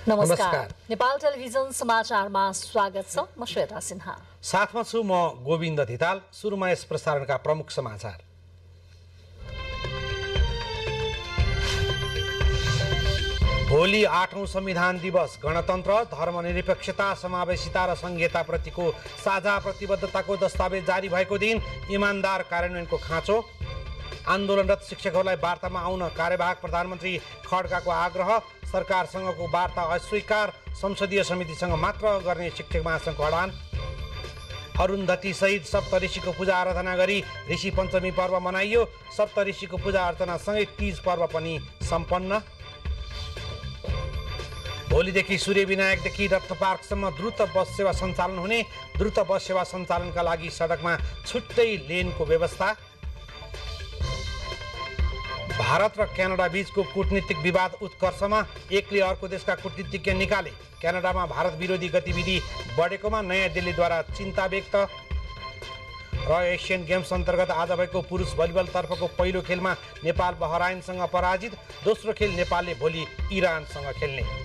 नमस्कार। नेपाल टेलिभिजन समाचारमा स्वागत छ। म श्वेता सिन्हा साथमा छु म गोविन्द धिताल। सुरुमा यस प्रसारणका प्रमुख समाचार। भोलि 8औं संविधान दिवस। गणतन्त्र, धर्मनिरपेक्षता, समावेशिता र संघीयताप्रतिको साझा प्रतिबद्धताको दस्तावेज जारी भएको दिन। इमानदार कार्यान्वयनको खाँचो। आन्दोलनरत शिक्षकहरूलाई वार्तामा आउन कार्यवाहक प्रधानमन्त्री खड्काको आग्रह। सरकारसँगको वार्ता अस्वीकार। संसदीय समितिसँग मात्र गर्ने शिक्षक महासङ्घको अडान। अरुन्धती सहित सप्तऋषिको पूजा आराधना गरी ऋषि पञ्चमी पर्व मनाइयो। सप्तऋषिको पूजा अर्चनासँगै तीज पर्व पनि सम्पन्न। भोलिदेखि सूर्यविनायकदेखि रत्नपार्कसम्म द्रुत बस सेवा सञ्चालन हुने। द्रुत बस सेवा सञ्चालनका लागि सडकमा छुट्टै लेनको व्यवस्था। भारत र क्यानाडा बीचको कूटनीतिक विवाद उत्कर्षमा। एकले अर्को देशका कूटनीतिज्ञ निकाले। क्यानाडामा भारत विरोधी गतिविधि बढेकोमा नयाँ दिल्लीद्वारा चिन्ता व्यक्त। र एसियन गेम्स अन्तर्गत आज भएको पुरुष भलिबलतर्फको पहिलो खेलमा नेपाल बहराइनसँग पराजित। दोस्रो खेल नेपालले भोलि इरानसँग खेल्ने।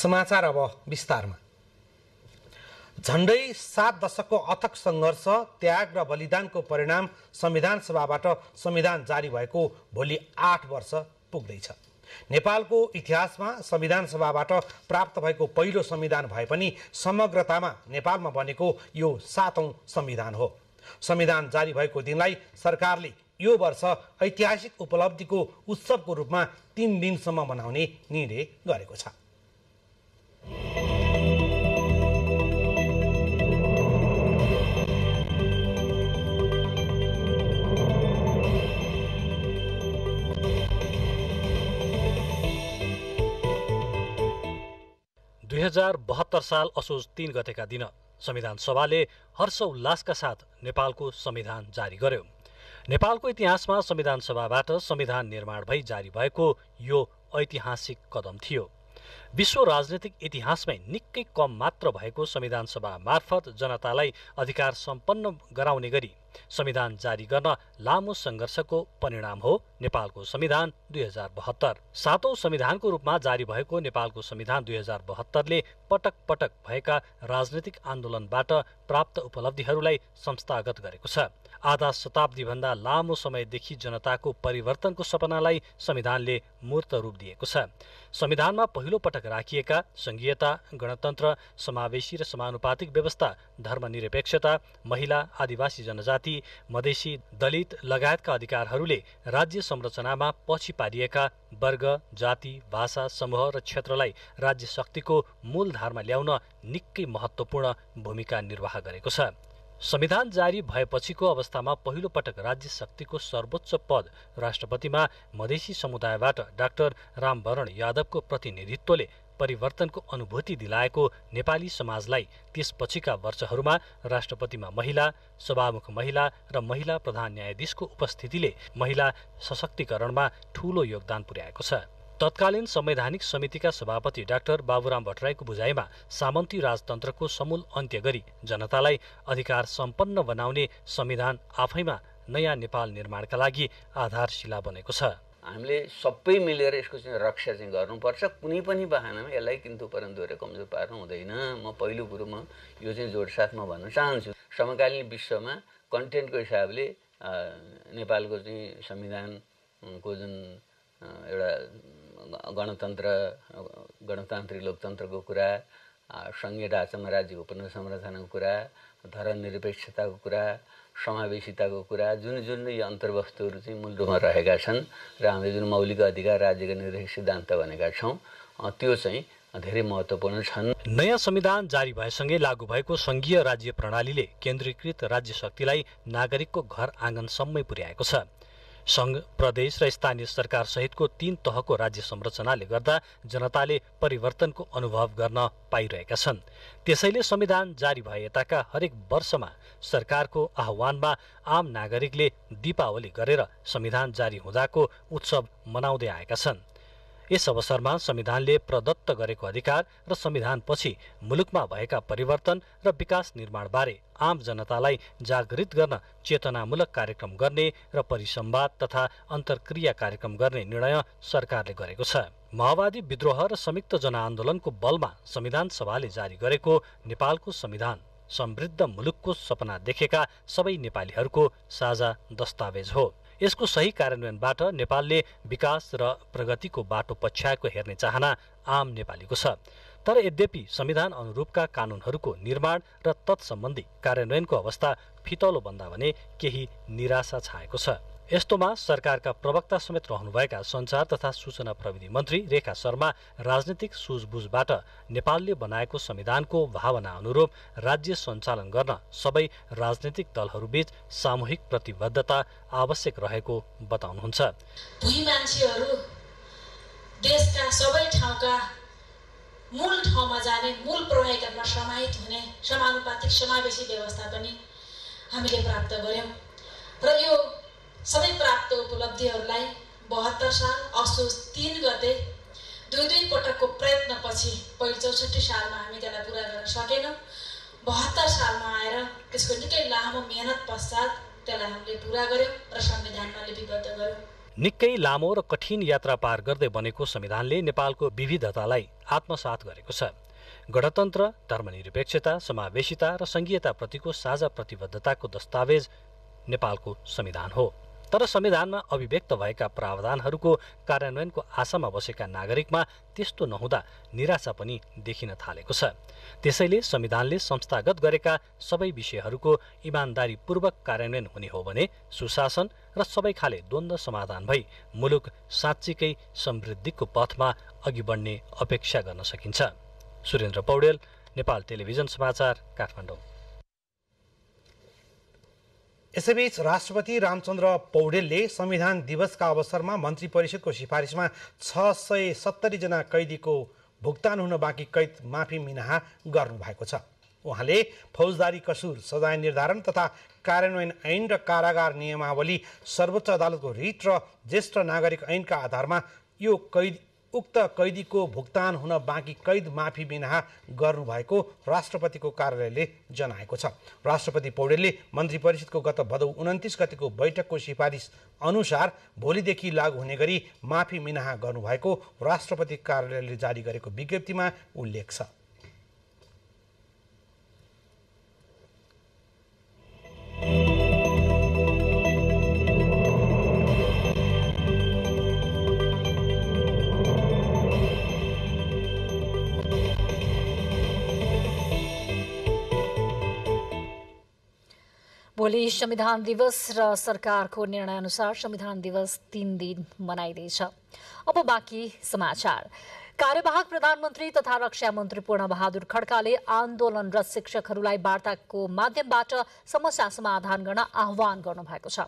समाचार अब विस्तारमा। झण्डै 7 दशकको अथक सङ्घर्ष, त्याग र बलिदानको परिणाम संविधान सभाबाट संविधान जारी भएको भोलि 8 वर्ष पुग्दैछ। नेपालको इतिहासमा संविधान सभाबाट प्राप्त भएको पहिलो संविधान भए पनि समग्रतामा नेपालमा बनेको यो 7औं संविधान हो। संविधान जारी भएको दिनलाई सरकारले यो वर्ष ऐतिहासिक उपलब्धिको उत्सवको रूपमा 3 दिनसम्म मनाउने निर्णय गरेको छ। 2072 साल असोज 3 गतेका दिन संविधान सभाले हर्ष उल्लासका साथ नेपालको संविधान जारी गर्यो। नेपालको इतिहासमा संविधान सभाबाट संविधान निर्माण भई जारी भएको यो ऐतिहासिक कदम थियो। विश्व राजनीतिक इतिहासमै निकै कम मात्र भएको संविधान सभा मार्फत जनतालाई अधिकार सम्पन्न गराउने गरी संविधान जारी गर्न लामो सङ्घर्षको परिणाम हो नेपालको संविधान 2072। 7औं संविधानको रूपमा जारी भएको नेपालको संविधान 2072ले पटक पटक भएका राजनीतिक आन्दोलनबाट प्राप्त उपलब्धिहरूलाई संस्थागत गरेको छ। आधा शताब्दीभन्दा लामो समयदेखि जनताको परिवर्तनको सपनालाई संविधानले मूर्त रूप दिएको छ। संविधानमा पहिलो पटक राखिएका संघीयता, गणतन्त्र, समावेशी र समानुपातिक व्यवस्था, धर्मनिरपेक्षता, महिला, आदिवासी जनजाति, मधेसी, दलित लगायतका अधिकारहरूले राज्य संरचनामा पछि पारिएका वर्ग, जाति, भाषा, समूह र क्षेत्रलाई राज्य शक्तिको मूलधारमा ल्याउन निकै महत्त्वपूर्ण भूमिका निर्वाह गरेको छ। संविधान जारी भएपछिको अवस्थामा पहिलो पटक राज्य शक्तिको सर्वोच्च पद राष्ट्रपतिमा मधेसी समुदायबाट डाक्टर रामवरण यादवको प्रतिनिधित्वले परिवर्तनको अनुभूति दिलाएको नेपाली समाजलाई त्यसपछिका वर्षहरूमा राष्ट्रपतिमा महिला, सभामुख महिला र महिला प्रधान न्यायाधीशको उपस्थितिले महिला सशक्तिकरणमा ठूलो योगदान पुर्याएको छ। तत्कालीन संवैधानिक समितिका सभापति डाक्टर बाबुराम भट्टराईको बुझाइमा सामन्ती राजतन्त्रको समूल अन्त्य गरी जनतालाई अधिकार सम्पन्न बनाउने संविधान आफैमा नयाँ नेपाल निर्माणका लागि आधारशिला बनेको छ। हामीले सबै मिलेर यसको चाहिँ रक्षा चाहिँ गर्नुपर्छ। कुनै पनि बहानामा यसलाई किन्तु परन्तु कमजोर पार्नु हुँदैन। म पहिलो कुरोमा यो चाहिँ जोडसाथमा भन्न चाहन्छु। समकालीन विश्वमा कन्टेन्टको हिसाबले नेपालको चाहिँ संविधानको जुन एउटा गणतान्त्रिक लोकतन्त्रको कुरा, सङ्घीय ढाँचामा राज्यको पुनर्संरचनाको कुरा, धर्मनिरपेक्षताको कुरा, समावेशिताको कुरा, जुन जुन यो अन्तर्वस्तुहरू चाहिँ मूल रूपमा रहेका छन् र हामीले जुन मौलिक अधिकार राज्यका निर्देशक सिद्धान्त भनेका छौँ त्यो चाहिँ धेरै महत्त्वपूर्ण छन्। नयाँ संविधान जारी भएसँगै लागू भएको संघीय राज्य प्रणालीले केन्द्रीकृत राज्य शक्तिलाई नागरिकको घर आँगनसम्मै पुर्याएको छ। सङ्घ, प्रदेश र स्थानीय सरकार सहितको 3 तहको राज्य संरचनाले गर्दा जनताले परिवर्तनको अनुभव गर्न पाइरहेका छन्। त्यसैले संविधान जारी भए यताका हरेक वर्षमा सरकारको आह्वानमा आम नागरिकले दीपावली गरेर संविधान जारी हुँदाको उत्सव मनाउँदै आएका छन्। यस अवसरमा संविधानले प्रदत्त गरेको अधिकार र संविधानपछि मुलुकमा भएका परिवर्तन र विकास निर्माणबारे आम जनतालाई जागृत गर्न चेतनामूलक कार्यक्रम गर्ने र परिसंवाद तथा अन्तर्क्रिया कार्यक्रम गर्ने निर्णय सरकारले गरेको छ। माओवादी विद्रोह र संयुक्त जनआन्दोलनको बलमा संविधान सभाले जारी गरेको नेपालको संविधान समृद्ध मुलुकको सपना देखेका सबै नेपालीहरूको साझा दस्तावेज हो। यसको सही कार्यान्वयनबाट नेपालले विकास र प्रगतिको बाटो पछ्याएको हेर्ने चाहना आम नेपालीको छ। तर यद्यपि संविधान अनुरूपका कानूनहरूको निर्माण र तत्सम्बन्धी कार्यान्वयनको अवस्था फितलो बन्दा भने केही निराशा छाएको छ। यस्तोमा सरकारका प्रवक्ता समेत रहनुभएका सञ्चार तथा सूचना प्रविधि मन्त्री रेखा शर्मा राजनीतिक सुझबुझबाट नेपालले बनाएको संविधानको भावना अनुरूप राज्य सञ्चालन गर्न सबै राजनीतिक दलहरूबीच सामूहिक प्रतिबद्धता आवश्यक रहेको बताउनुहुन्छ। भूमि मान्छेहरू देशका सबै ठाउँका मूल ठाउँमा जाने, मूल प्रवाहीकरणमा समाहित हुने समानुपातिक समावेशी व्यवस्था पनि हामीले प्राप्त गर्यौं र यो सबै प्राप्त उपलब्धिहरूलाई 72 साल असोज 3 गते दुई पटकको प्रयत्नपछि पहिलो 64 सालमा हामी त्यसलाई पूरा गर्न सकेनौं। 72 सालमा आएर त्यसको निकै लामो मेहनत पश्चात त्यसलाई हामीले पूरा गर्यौं र संविधानमा लिपिबद्ध गर्यौं। निकै लामो र कठिन यात्रा पार गर्दै बनेको संविधानले नेपालको विविधतालाई आत्मसात गरेको छ। गणतन्त्र, धर्मनिरपेक्षता, समावेशिता र संघीयताप्रतिको साझा प्रतिबद्धताको दस्तावेज नेपालको संविधान हो। तर संविधानमा अभिव्यक्त भएका प्रावधानहरूको कार्यान्वयनको आशामा बसेका नागरिकमा त्यस्तो नहुँदा निराशा पनि देखिन थालेको छ। त्यसैले संविधानले संस्थागत गरेका सबै विषयहरूको इमानदारीपूर्वक कार्यान्वयन हुने हो भने सुशासन र सबै खाले द्वन्द्व समाधान भई मुलुक साँच्चीकै समृद्धिको पथमा अघि बढ्ने अपेक्षा गर्न सकिन्छ। सुरेन्द्र पौडेल, नेपाल टेलिभिजन समाचार, काठमाडौँ। यसैबीच राष्ट्रपति रामचन्द्र पौडेलले संविधान दिवसका अवसरमा मन्त्री परिषदको सिफारिसमा 670 जना कैदीको भुक्तान हुन बाँकी कैद माफी मिनाहा गर्नुभएको छ। उहाँले फौजदारी कसुर, सजाय निर्धारण तथा कार्यान्वयन ऐन र कारागार नियमावली, सर्वोच्च अदालतको रिट र ज्येष्ठ नागरिक ऐनका आधारमा यो उक्त कैदीको भुक्तान हुन बाँकी कैद माफी मिनाहा गर्नुभएको राष्ट्रपतिको कार्यालयले जनाएको छ। राष्ट्रपति पौडेलले मन्त्री परिषदको गत भदौ 29 गतेको बैठकको सिफारिस अनुसार भोलिदेखि लागू हुने गरी माफी मिनाहा गर्नुभएको राष्ट्रपति कार्यालयले जारी गरेको विज्ञप्तिमा उल्लेख छ। भोलि संविधान दिवस र सरकारको निर्णय अनुसार संविधान दिवस 3 दिन मनाइँदैछ। अब बाँकी समाचार। कार्यवाहक प्रधानमन्त्री तथा रक्षा मन्त्री पूर्ण बहादुर खड्काले आन्दोलनरत शिक्षकहरूलाई वार्ताको माध्यमबाट समस्या समाधान गर्न आह्वान गर्नुभएको छ।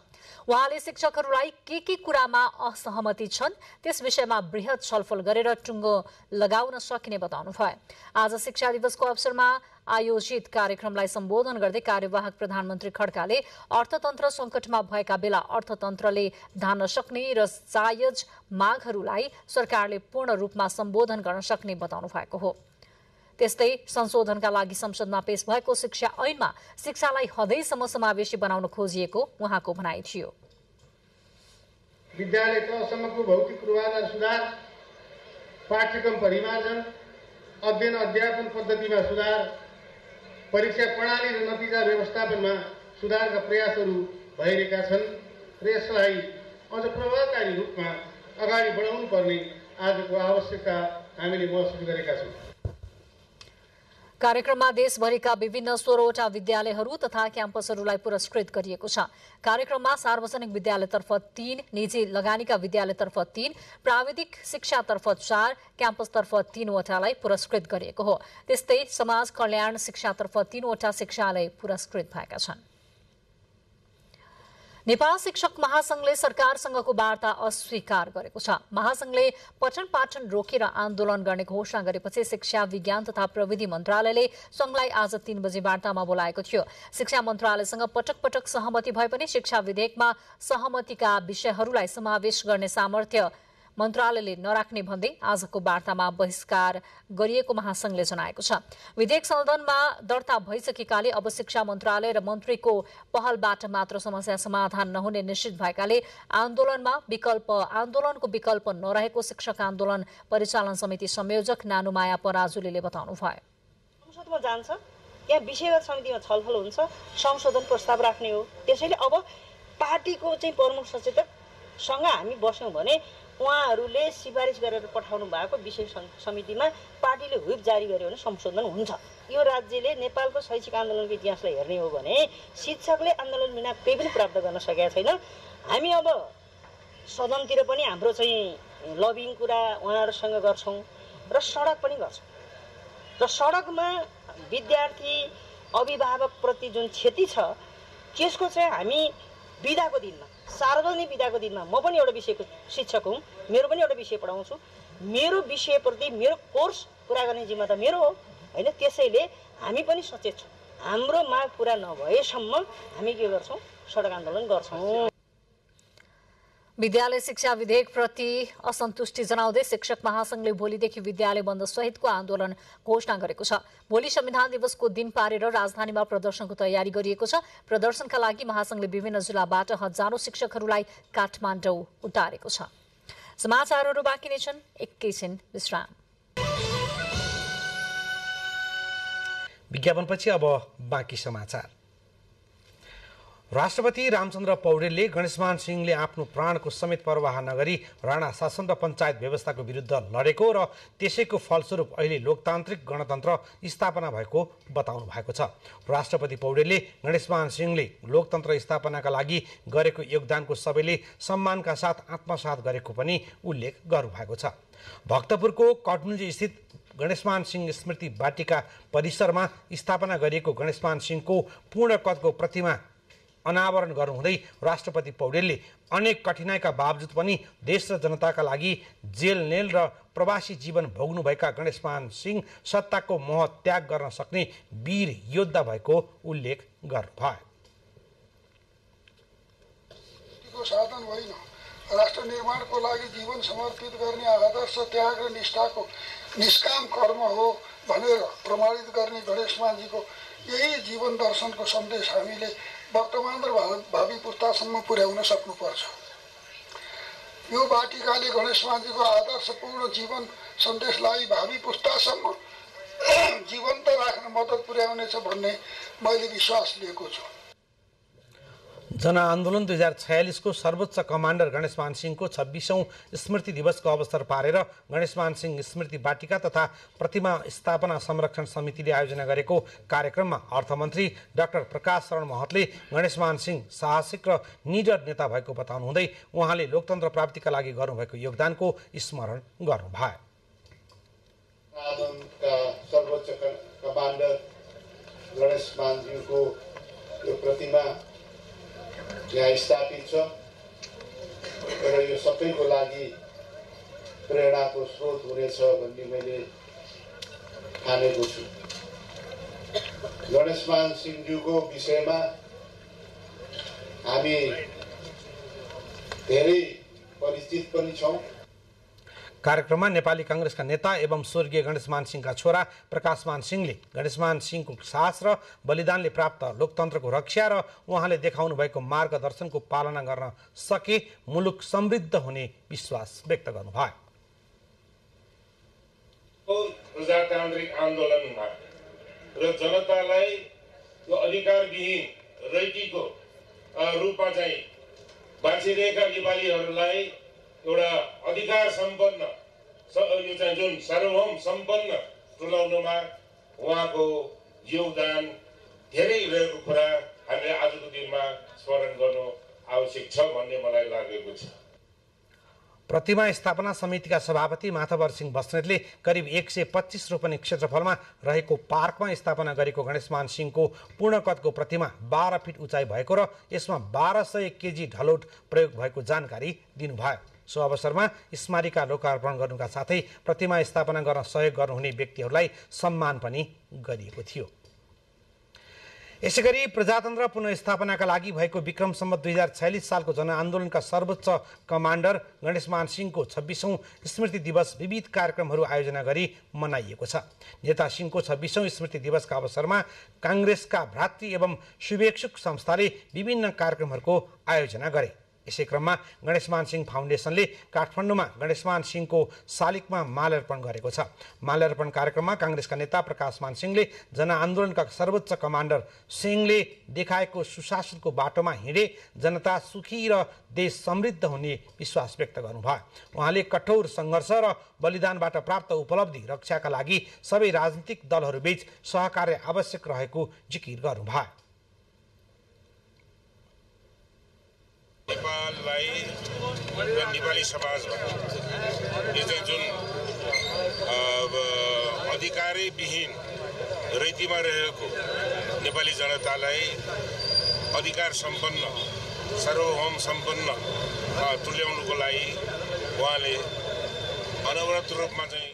उहाँले शिक्षकहरूलाई के कुरामा असहमति छन् त्यस विषयमा बृहत छलफल गरेर टुङ्गो लगाउन सकिने बताउनुभयो। आज शिक्षा दिवसको अवसरमा आयोजित कार्यक्रमलाई सम्बोधन गर्दै कार्यवाहक प्रधानमन्त्री खड्काले अर्थतन्त्र सङ्कटमा भएका बेला अर्थतन्त्रले धान्न सक्ने र जायज मागहरूलाई सरकारले पूर्ण रूपमा सम्बोधन गर्न सक्ने बताउनु भएको हो। त्यस्तै संशोधनका लागि संसदमा पेश भएको शिक्षा ऐनमा शिक्षालाई हदैसम्म समावेशी बनाउन खोजिएको उहाँको भनाइ थियो। विद्यालय तहसम्मको भौतिक पूर्वाधार सुधार, पाठ्यक्रम परिमार्जन, अध्ययन अध्यापन पद्धतिमा सुधार, परीक्षा प्रणाली र नतिजा व्यवस्थापनमा सुधारका प्रयासहरू भइरहेका छन् र यसलाई अझ प्रभावकारी रूपमा अगाडि बढाउनु पर्ने आजको आवश्यकता हामीले महसुस गरेका छौँ। कार्यक्रममा देशभरिका विभिन्न 16वटा विद्यालयहरू तथा क्याम्पसहरूलाई पुरस्कृत गरिएको छ। कार्यक्रममा सार्वजनिक विद्यालयतर्फ 3, निजी लगानीका विद्यालयतर्फ 3, प्राविधिक शिक्षातर्फ 4, क्याम्पसतर्फ 3 वटालाई पुरस्कृत गरिएको हो। त्यस्तै समाज कल्याण शिक्षातर्फ 3 वटा शिक्षालय पुरस्कृत भएका छन्। नेपाल शिक्षक महासंघले सरकारसँगको वार्ता अस्वीकार गरेको छ। महासंघले पठन पाठन रोकेर आन्दोलन गर्ने घोषणा गरेपछि शिक्षा, विज्ञान तथा प्रविधि मन्त्रालयले संघलाई आज 3 बजे वार्तामा बोलाएको थियो। शिक्षा मन्त्रालयसँग पटक पटक सहमति भए पनि शिक्षा विधेयकमा सहमतिका विषयहरूलाई समावेश गर्ने सामर्थ्य मन्त्रालयले नराख्ने भन्दै आजको वार्तामा बहिष्कार गरिएको महासंघले जनाएको छ। विधेयक सदनमा दर्ता भइसकेकाले अब शिक्षा मन्त्रालय र मन्त्रीको पहलबाट मात्र समस्या समाधान नहुने निश्चित भएकाले आन्दोलनको विकल्प नरहेको शिक्षक आन्दोलन परिचालन समिति संयोजक नानुमाया पराजुलीले बताउनुभयो। संसदमा जान्छ, त्यहाँ विषयगत समितिमा छलफल हुन्छ, संशोधन प्रस्ताव राख्ने हो। त्यसैले अब पार्टीको चाहिँ प्रमुख सचेतकसँग हामी बस्यौँ भने उहाँहरूले सिफारिस गरेर पठाउनु भएको विषय समितिमा पार्टीले व्हिप जारी गर्यो भने संशोधन हुन्छ। यो राज्यले नेपालको शैक्षिक आन्दोलनको इतिहासलाई हेर्ने हो भने शिक्षकले आन्दोलन बिना केही पनि प्राप्त गर्न सकेका छैन। हामी अब सदनतिर पनि हाम्रो चाहिँ लबिङ कुरा उहाँहरूसँग गर्छौँ र सडक पनि गर्छौँ र सडकमा विद्यार्थी अभिभावकप्रति जुन क्षति छ त्यसको चाहिँ हामी बिदाको दिनमा, सार्वजनिक बिदाको दिनमा, म पनि एउटा विषयको शिक्षक हुँ, मेरो पनि एउटा विषय पढाउँछु, मेरो विषयप्रति मेरो कोर्स पुरा गर्ने जिम्मा त मेरो हो होइन। त्यसैले हामी पनि सचेत छौँ। हाम्रो माग पुरा नभएसम्म हामी के गर्छौँ? सडक आन्दोलन गर्छौँ। विद्यालय शिक्षा विधेयकप्रति असन्तुष्टि जनाउँदै शिक्षक महासंघले भोलिदेखि विद्यालय बन्द सहितको आन्दोलन घोषणा गरेको छ। भोलि संविधान दिवसको दिन पारेर राजधानीमा प्रदर्शनको तयारी गरिएको छ। प्रदर्शनका लागि महासंघले विभिन्न जिल्लाबाट हजारौं शिक्षकहरूलाई काठमाडौँ उतारेको छ। समाचारहरू बाँकी नै छन्, एकैछिन विश्राम। विज्ञापनपछि अब बाँकी समाचार। राष्ट्रपति रामचन्द्र पौडेलले गणेशमान सिंहले आफ्नो प्राणको समेत परवाह नगरी राणा शासन र पञ्चायत व्यवस्थाको विरुद्ध लडेको र त्यसैको फलस्वरूप अहिले लोकतान्त्रिक गणतन्त्र स्थापना भएको बताउनु भएको छ। राष्ट्रपति पौडेलले गणेशमान सिंहले लोकतन्त्र स्थापनाका लागि गरेको योगदानको सबैले सम्मानका साथ आत्मसात गरेको पनि उल्लेख गर्नुभएको छ। भक्तपुरको कटमुन्जी स्थित गणेशमान सिंह स्मृति वाटिका परिसरमा स्थापना गरिएको गणेशमान सिंहको पूर्ण कदको प्रतिमा अनावरण गर्नुहुँदै राष्ट्रपति पौडेलले अनेक कठिनाइका बावजुद पनि देश र जनताका लागि जेल नेल र प्रवासी जीवन भोग्नुभएका गणेशमान सिंह सत्ताको मोह त्याग गर्न सक्ने वीर योद्धा भएको उल्लेख गर्नुभयो। साधन होइन, राष्ट्र निर्माणको लागि जीवन समर्पित गर्ने आदर्श त्याग र निष्ठाको निष्काम कर्म हो भनेर प्रमाणित गर्ने गणेशमानजीको यही जीवन दर्शनको सन्देश हामीले वर्तमान र भावी पुस्तासम्म पुर्याउन सक्नुपर्छ। यो वाटिकाले गणेशमानजीको आदर्शपूर्ण जीवन सन्देशलाई भावी पुस्तासम्म जीवन्त राख्न मद्दत पुर्याउनेछ भन्ने मैले विश्वास लिएको छु। जनआन्दोलन 2046 को सर्वोच्च कमान्डर गणेशमान सिंहको 26औं स्मृति दिवसको अवसर पारेर गणेशमान सिंह स्मृति वाटिका तथा प्रतिमा स्थापना संरक्षण समितिले आयोजना गरेको कार्यक्रममा अर्थमन्त्री डाक्टर प्रकाश शरण महतले गणेशमान सिंह साहसिक र निडर नेता भएको बताउनुहुँदै उहाँले लोकतन्त्र प्राप्तिका लागि गर्नुभएको योगदानको स्मरण गर्नुभयो। सर्वोच्च कमान्डर गणेशमानजीको यो प्रतिमा यहाँ स्थापित छ र यो सबैको लागि प्रेरणाको स्रोत हुनेछ भन्ने मैले ठानेको छु। गणेशमान सिंहज्यूको विषयमा हामी धेरै परिचित पनि छौँ। कार्यक्रममा नेपाली कांग्रेसका नेता एवं स्वर्गीय गणेशमान सिंहका छोरा प्रकाशमान सिंहले गणेशमान सिंहको साहस र बलिदानले प्राप्त लोकतन्त्रको रक्षा र उहाँले देखाउनु भएको मार्गदर्शनको पालना गर्न सके मुलुक समृद्ध हुने विश्वास व्यक्त गर्नुभयो। प्रजातान्त्रिक आन्दोलनमा र जनतालाई यो अधिकारविहीन रैकीको रूपमा चाहिँ बाँचिरहेका नेपालीहरूलाई एउटा अधिकार सम्पन्न यो चाहिँ जुन सार्वभौम सम्पन्न तुल्याउनमा उहाँको योगदान धेरै रहेको कुरा हामीले आजको दिनमा स्मरण गर्नु आवश्यक छ भन्ने मलाई लागेको छ। प्रतिमा स्थापना समितिका सभापति माथवर सिंह बस्नेतले करिब 125 रोपनी क्षेत्रफलमा रहेको पार्कमा स्थापना गरेको गणेशमान सिंहको पूर्णकदको प्रतिमा 12 फिट उचाइ भएको र यसमा 1200 केजी ढलोट प्रयोग भएको जानकारी दिनुभयो। सो अवसरमा स्मारिका लोकार्पण गर्नुका साथै प्रतिमा स्थापना गर्न सहयोग गर्नुहुने व्यक्तिहरूलाई सम्मान पनि गरिएको थियो। यसैगरी प्रजातन्त्र पुनर्स्थापनाका लागि भएको विक्रम सम्वत 2046 सालको जनआन्दोलनका सर्वोच्च कमान्डर गणेशमान सिंहको 26औं स्मृति दिवस विविध कार्यक्रमहरू आयोजना गरी मनाइएको छ। नेता सिंहको 26औं स्मृति दिवसका अवसरमा काङ्ग्रेसका भ्रातृ एवं शुभेच्छुक संस्थाले विभिन्न कार्यक्रमहरूको आयोजना गरे। यसै क्रममा गणेशमान सिंह फाउन्डेसनले काठमाडौँमा गणेशमान सिंहको शालिगमा माल्यार्पण गरेको छ। माल्यार्पण कार्यक्रममा काङ्ग्रेसका नेता प्रकाशमान सिंहले जनआन्दोलनका सर्वोच्च कमान्डर सिंहले देखाएको सुशासनको बाटोमा हिँडे जनता सुखी र देश समृद्ध हुने विश्वास व्यक्त गर्नुभयो। उहाँले कठोर सङ्घर्ष र बलिदानबाट प्राप्त उपलब्धि रक्षाका लागि सबै राजनीतिक दलहरूबीच सहकार्य आवश्यक रहेको जिकिर गर्नुभयो। नेपाललाई र नेपाली समाजमा यो चाहिँ जुन अधिकारैविहीन रैतीमा रहेको नेपाली जनतालाई अधिकार सम्पन्न सार्वभौम सम्पन्न तुल्याउनुको लागि उहाँले अनवरत रूपमा चाहिँ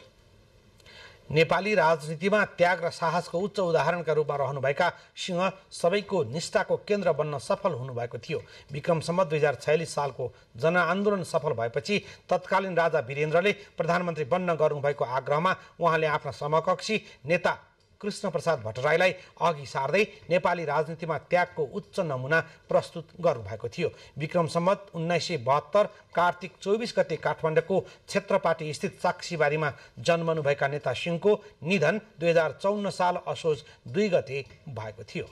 नेपाली राजनीतिमा त्याग र साहसको उच्च उदाहरणका रूपमा रहनुभएका सिंह सबैको निष्ठाको केन्द्र बन्न सफल हुनुभएको थियो। विक्रम सम्वत 2046 सालको जनआन्दोलन सफल भएपछि तत्कालीन राजा वीरेन्द्रले प्रधानमन्त्री बन्न गर्नुभएको आग्रहमा उहाँले आफ्ना समकक्षी नेता कृष्णप्रसाद भट्टराईलाई अघि सार्दै नेपाली राजनीतिमा त्यागको उच्च नमुना प्रस्तुत गर्नुभएको थियो। विक्रम सम्वत 1972 कार्तिक 24 गते काठमाडौँको क्षेत्रपाटी स्थित साक्षीबारीमा जन्मनुभएका नेता सिंहको निधन 2054 साल असोज 2 गते भएको थियो।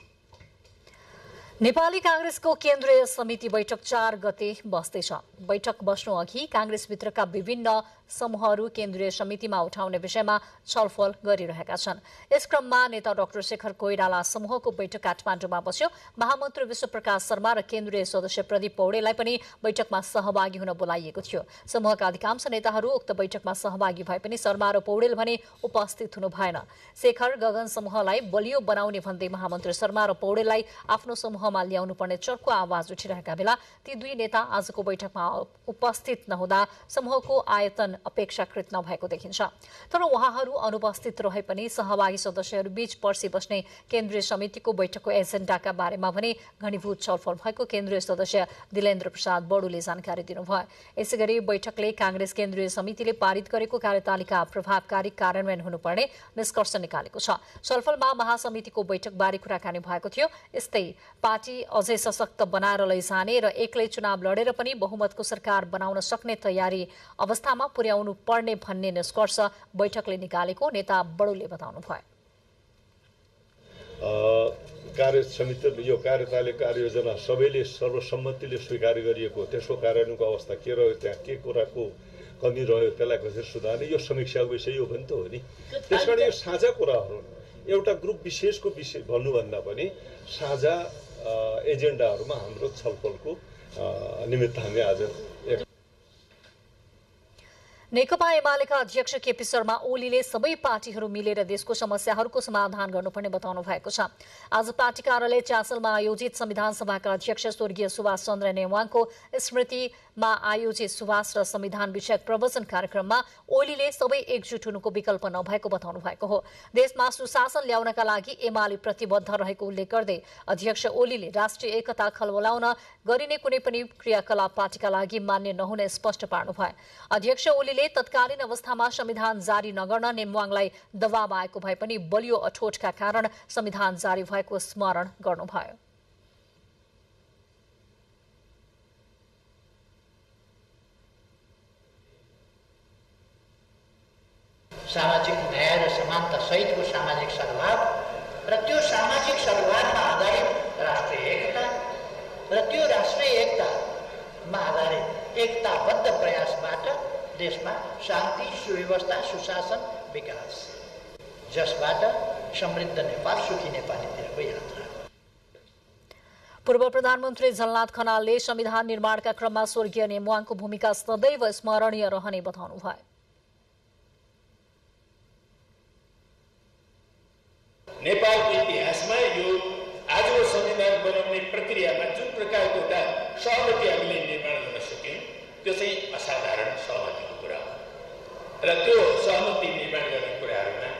नेपाली कांग्रेसको केन्द्रीय समिति बैठक 4 गते बस्दैछ। बैठक बस्नु अघि कांग्रेसभित्रका विभिन्न समूहहरू केन्द्रीय समितिमा उठाउने विषयमा छलफल गरिरहेका छन्। यस क्रममा नेता डाक्टर शेखर कोइराला समूहको बैठक काठमाडौँमा बस्यो। महामन्त्री विश्वप्रकाश शर्मा र केन्द्रीय सदस्य प्रदीप पौडेललाई पनि बैठकमा सहभागी हुन बोलाइएको थियो। समूहका अधिकांश नेताहरू उक्त बैठकमा सहभागी भए पनि शर्मा र पौडेल भने उपस्थित हुनु भएन। शेखर गगन समूहलाई बलियो बनाउने भन्दै महामन्त्री शर्मा र पौडेललाई आफ्नो समूहमा ल्याउनु पर्ने चर्को आवाज उठिरहेका बेला ती दुई नेता आजको बैठकमा उपस्थित नहुँदा समूहको आयतन अपेक्षाकृत नभएको देखिन्छ। तर उहाँहरू अनुपस्थित रहे पनि सहभागी सदस्यहरू बीच पर्सि बस्ने केन्द्रीय समितिको बैठकको एजेन्डाका बारेमा भने घनीभूत छलफल भएको केन्द्रीय सदस्य दिलेन्द्र प्रसाद बडुले जानकारी दिनुभयो। यसैगरी बैठकले कांग्रेस केन्द्रीय समितिले पारित गरेको कार्यतालिका प्रभावकारी कार्यान्वयन हुनुपर्ने निष्कर्ष निकालेको छ। छलफलमा महासमितिको बैठकबारे कुराकानी भएको थियो। यस्तै पार्टी अझै सशक्त बनाएर लैजाने र एक्लै चुनाव लडेर पनि बहुमतको सरकार बनाउन सक्ने तयारी अवस्थामा पुर्याउनु पर्ने भन्ने निष्कर्ष बैठकले निकालेको नेता बडुले बताउनुभयो। कार्य समिति यो कार्यतालिका कार्ययोजना सबैले सर्वसम्मतिले स्वीकार गरिएको त्यसको कार्यान्वयनको अवस्था के रह्यो, त्यहाँ के कुराको कमी रह्यो, त्यसलाई कसरी सुधार्ने यो समीक्षाको विषय हो पनि त हो नि। त्यसकारण यो साझा कुराहरू एउटा ग्रुप विशेषको विषय भन्नुभन्दा पनि साझा एजेन्डाहरूमा हाम्रो छलफलको निमित्त हामी आज नेकपा एमालेका अध्यक्ष केपी शर्मा ओलीले सबै पार्टीहरू मिलेर देशको समस्याहरूको समाधान गर्नुपर्ने बताउनु भएको छ। आज पार्टी कार्यालय च्यासलमा आयोजित संविधान सभाका अध्यक्ष स्वर्गीय सुभाष चन्द्र नेवाङको स्मृतिमा आयोजित सुभाष र संविधान विषयक प्रवचन कार्यक्रममा ओलीले सबै एकजुट हुनुको विकल्प नभएको बताउनु भएको हो। देशमा सुशासन ल्याउनका लागि एमाले प्रतिबद्ध रहेको उल्लेख गर्दै अध्यक्ष ओलीले राष्ट्रिय एकता खलबलाउन गरिने कुनै पनि क्रियाकलाप पार्टीका लागि मान्य नहुने स्पष्ट पार्नुभयो। अध्यक्ष ओलीले तत्कालीन अवस्थामा संविधान जारी नगर्न नेमवाङलाई दबाव आएको भए पनि बलियो अठोटका कारण संविधान जारी भएको स्मरण गर्नुभयो। सामाजिक न्याय र समानता सहितको सामाजिक सद्भाव र त्यो सामाजिक सद्भावमा आधारित राष्ट्रिय एकता र त्यो राष्ट्रिय एकतामा आधारित एकताबद्ध प्रयासबाट देशमा शान्ति, सुव्यवस्था, सुशासन, विकास, जसबाट समृद्ध नेपाल, सुखी नेपालीतिरको यात्रा। पूर्व प्रधानमन्त्री झलनाथ खनालले संविधान निर्माणका क्रममा स्वर्गीय नेमवाङको भूमिका सदैव स्मरणीय रहने बताउनुभयो। नेपालको इतिहासमा यो आजको संविधान बनाउने प्रक्रियामा जुन प्रकारको एउटा सहमति हामीले निर्माण गर्न सक्यौँ त्यो चाहिँ असाधारण सहमतिको कुरा हो र त्यो सहमति निर्माण गर्ने कुराहरूमा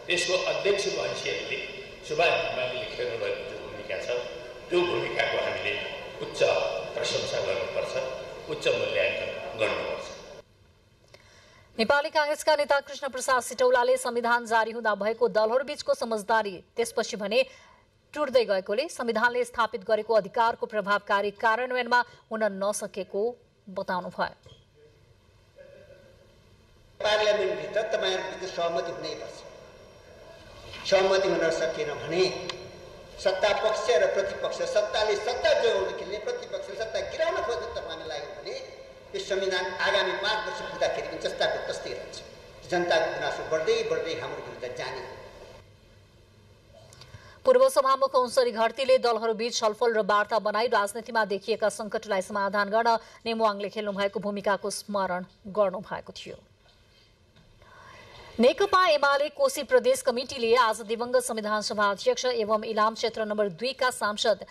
त्यसको अध्यक्षको हैसियतले सुभाष नेमाङले खेल्नुभएको जो भूमिका त्यो भूमिकाको हामीले उच्च प्रशंसा गर्नुपर्छ, उच्च मूल्याङ्कन गर्नुपर्छ। नेपाली कांग्रेसका नेता कृष्ण प्रसाद सिटौलाले संविधान जारी हुँदा भएको दलहरूबीचको समझदारी त्यसपछि भने टुट्दै गएकोले संविधानले स्थापित गरेको अधिकारको प्रभावकारी कार्यान्वयनमा हुन नसकेको बताउनुभयो। पार्लियामेन्टभित्र तपाईहरुको सहमति हुनैपर्छ। सहमति हुन सकेन भने सत्ता पक्ष र प्रतिपक्ष, सत्ताले सत्ता जोगाउन खेल्ने, प्रतिपक्षले सत्ता गिराउन खोज्ने तपाईहरुलाई लाग्यो भने यो संविधान आगामी 5 वर्ष पुग्दाखेरि पनि जस्ताको तस्तै रहन्छ। जनताको गुनासो बढ्दै बढ्दै हाम्रो विरुद्ध जाने। पूर्व सभामुख औंसरी घरतीले दलहरूबीच छलफल र वार्ता बनाई राजनीतिमा देखिएका संकटलाई समाधान गर्न नेमुवाङले खेल्नु भएको भूमिकाको स्मरण गर्नु भएको थियो। नेकपा एमाले कोशी प्रदेश कमिटीले आज दिवंगत संविधान सभा अध्यक्ष एवं इलाम क्षेत्र नम्बर 2 का सांसद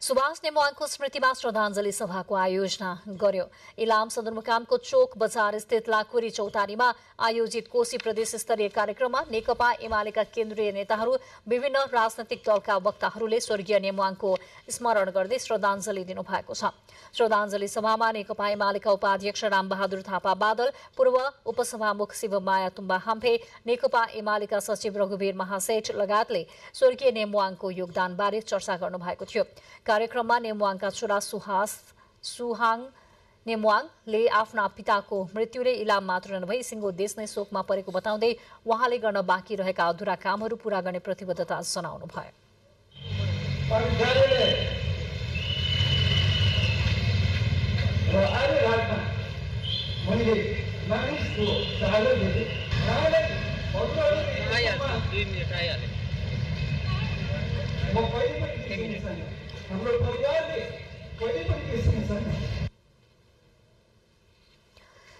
सुभाष नेमुवाङको स्मृतिमा श्रद्धाञ्जली सभाको आयोजना गर्यो। इलाम सदरमुकामको चोक बजार स्थित लाखुरी चौतारीमा आयोजित कोशी प्रदेश स्तरीय कार्यक्रममा नेकपा एमालेका केन्द्रीय नेताहरू, विभिन्न राजनैतिक दलका वक्ताहरूले स्वर्गीय नेमुवाङको स्मरण गर्दै श्रद्धाञ्जली दिनुभएको छ। श्रद्धाञ्जली सभामा नेकपा एमालेका उपाध्यक्ष रामबहादुर थापा बादल, पूर्व उपसभामुख शिवमाया तुम्बा हाम्फे, नेकपा एमालेका सचिव रघुवीर महासेठ लगायतले स्वर्गीय नेमुवाङको योगदानबारे चर्चा गर्नुभएको थियो। कार्यक्रममा नेमुवाङका छोरा सुहाङ नेमुवाङले आफ्ना पिताको मृत्युले इलाम मात्र नभई सिङ्गो देश नै शोकमा परेको बताउँदै उहाँले गर्न बाँकी रहेका अधुरा कामहरू पूरा गर्ने प्रतिबद्धता जनाउनुभयो।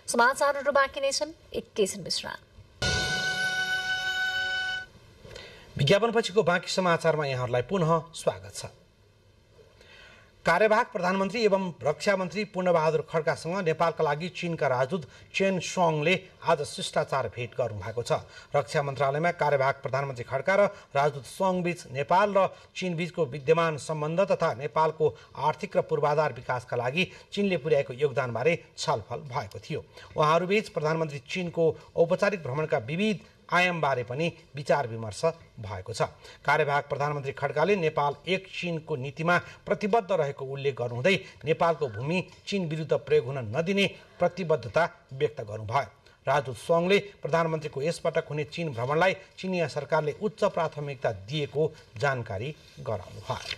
समाचारहरू बाँकी नै छन्, एकैछिन विश्राम। विज्ञापनपछिको बाँकी समाचारमा यहाँहरूलाई पुनः स्वागत छ। कार्यवाहक प्रधानमन्त्री एवं रक्षा मन्त्री पूर्णबहादुर खड्कासँग नेपालका लागि चीनका राजदूत चेन सोङले आज शिष्टाचार भेट गर्नुभएको छ। रक्षा मन्त्रालयमा कार्यवाहक प्रधानमन्त्री खड्का र राजदूत सोङबीच नेपाल र चीनबीचको विद्यमान सम्बन्ध तथा नेपालको आर्थिक र पूर्वाधार विकासका लागि चीनले पुर्याएको योगदानबारे छलफल भएको थियो। उहाँहरूबीच प्रधानमन्त्री चीनको औपचारिक भ्रमणका विविध आयामबारे पनि विचार विमर्श भएको छ। कार्यवाहक प्रधानमन्त्री खड्काले नेपाल एक चीनको नीतिमा प्रतिबद्ध रहेको उल्लेख गर्नुहुँदै नेपालको भूमि चीन विरुद्ध प्रयोग हुन नदिने प्रतिबद्धता व्यक्त गर्नुभयो। राजदूत सोङले प्रधानमन्त्रीको यसपटक हुने चीन भ्रमणलाई चीनिया सरकारले उच्च प्राथमिकता दिएको जानकारी गराउनुभयो।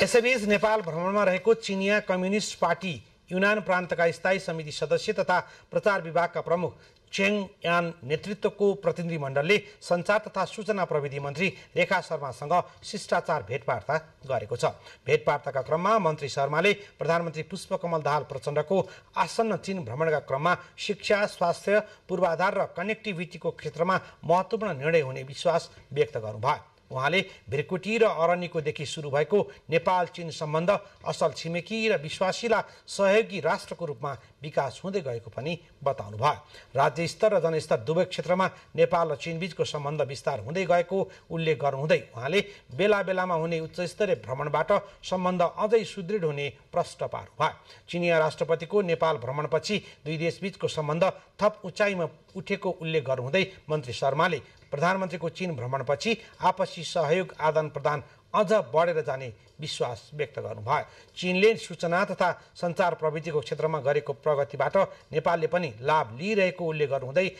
यसैबीच नेपाल भ्रमणमा रहेको चीनिया कम्युनिस्ट पार्टी युनान प्रान्तका स्थायी समिति सदस्य तथा प्रचार विभागका प्रमुख चेङ यान नेतृत्वको प्रतिनिधिमण्डलले सञ्चार तथा सूचना प्रविधि मन्त्री रेखा शर्मासँग शिष्टाचार भेटवार्ता गरेको छ। भेटवार्ताका क्रममा मन्त्री शर्माले प्रधानमन्त्री पुष्पकमल दाहाल प्रचण्डको आसन्न चीन भ्रमणका क्रममा शिक्षा, स्वास्थ्य, पूर्वाधार र कनेक्टिभिटीको क्षेत्रमा महत्त्वपूर्ण निर्णय हुने विश्वास व्यक्त गर्नुभयो। उहाँले भिरकुटी र अरनिकोदेखि सुरु भएको नेपाल चीन सम्बन्ध असल छिमेकी र विश्वासिला सहयोगी राष्ट्रको रूपमा विकास हुँदै गएको पनि बताउनुभयो। राज्य स्तर र जनस्तर दुवै क्षेत्रमा नेपाल र चीनबीचको सम्बन्ध विस्तार हुँदै गएको उल्लेख गर्नुहुँदै उहाँले बेला बेलामा हुने उच्चस्तरीय भ्रमणबाट सम्बन्ध अझै सुदृढ हुने प्रश्न पार्नुभयो। चिनिया राष्ट्रपतिको नेपाल भ्रमणपछि दुई देशबीचको सम्बन्ध थप उचाइमा उठेको उल्लेख गर्नुहुँदै मन्त्री शर्माले प्रधानमन्त्रीको चीन भ्रमणपछि आपसी सहयोग आदान प्रदान अझ बढेर जाने विश्वास व्यक्त गर्नुभयो। चीनले सूचना तथा सञ्चार प्रविधिको क्षेत्रमा गरेको प्रगतिबाट नेपालले पनि लाभ लिइरहेको उल्लेख गर्नुहुँदै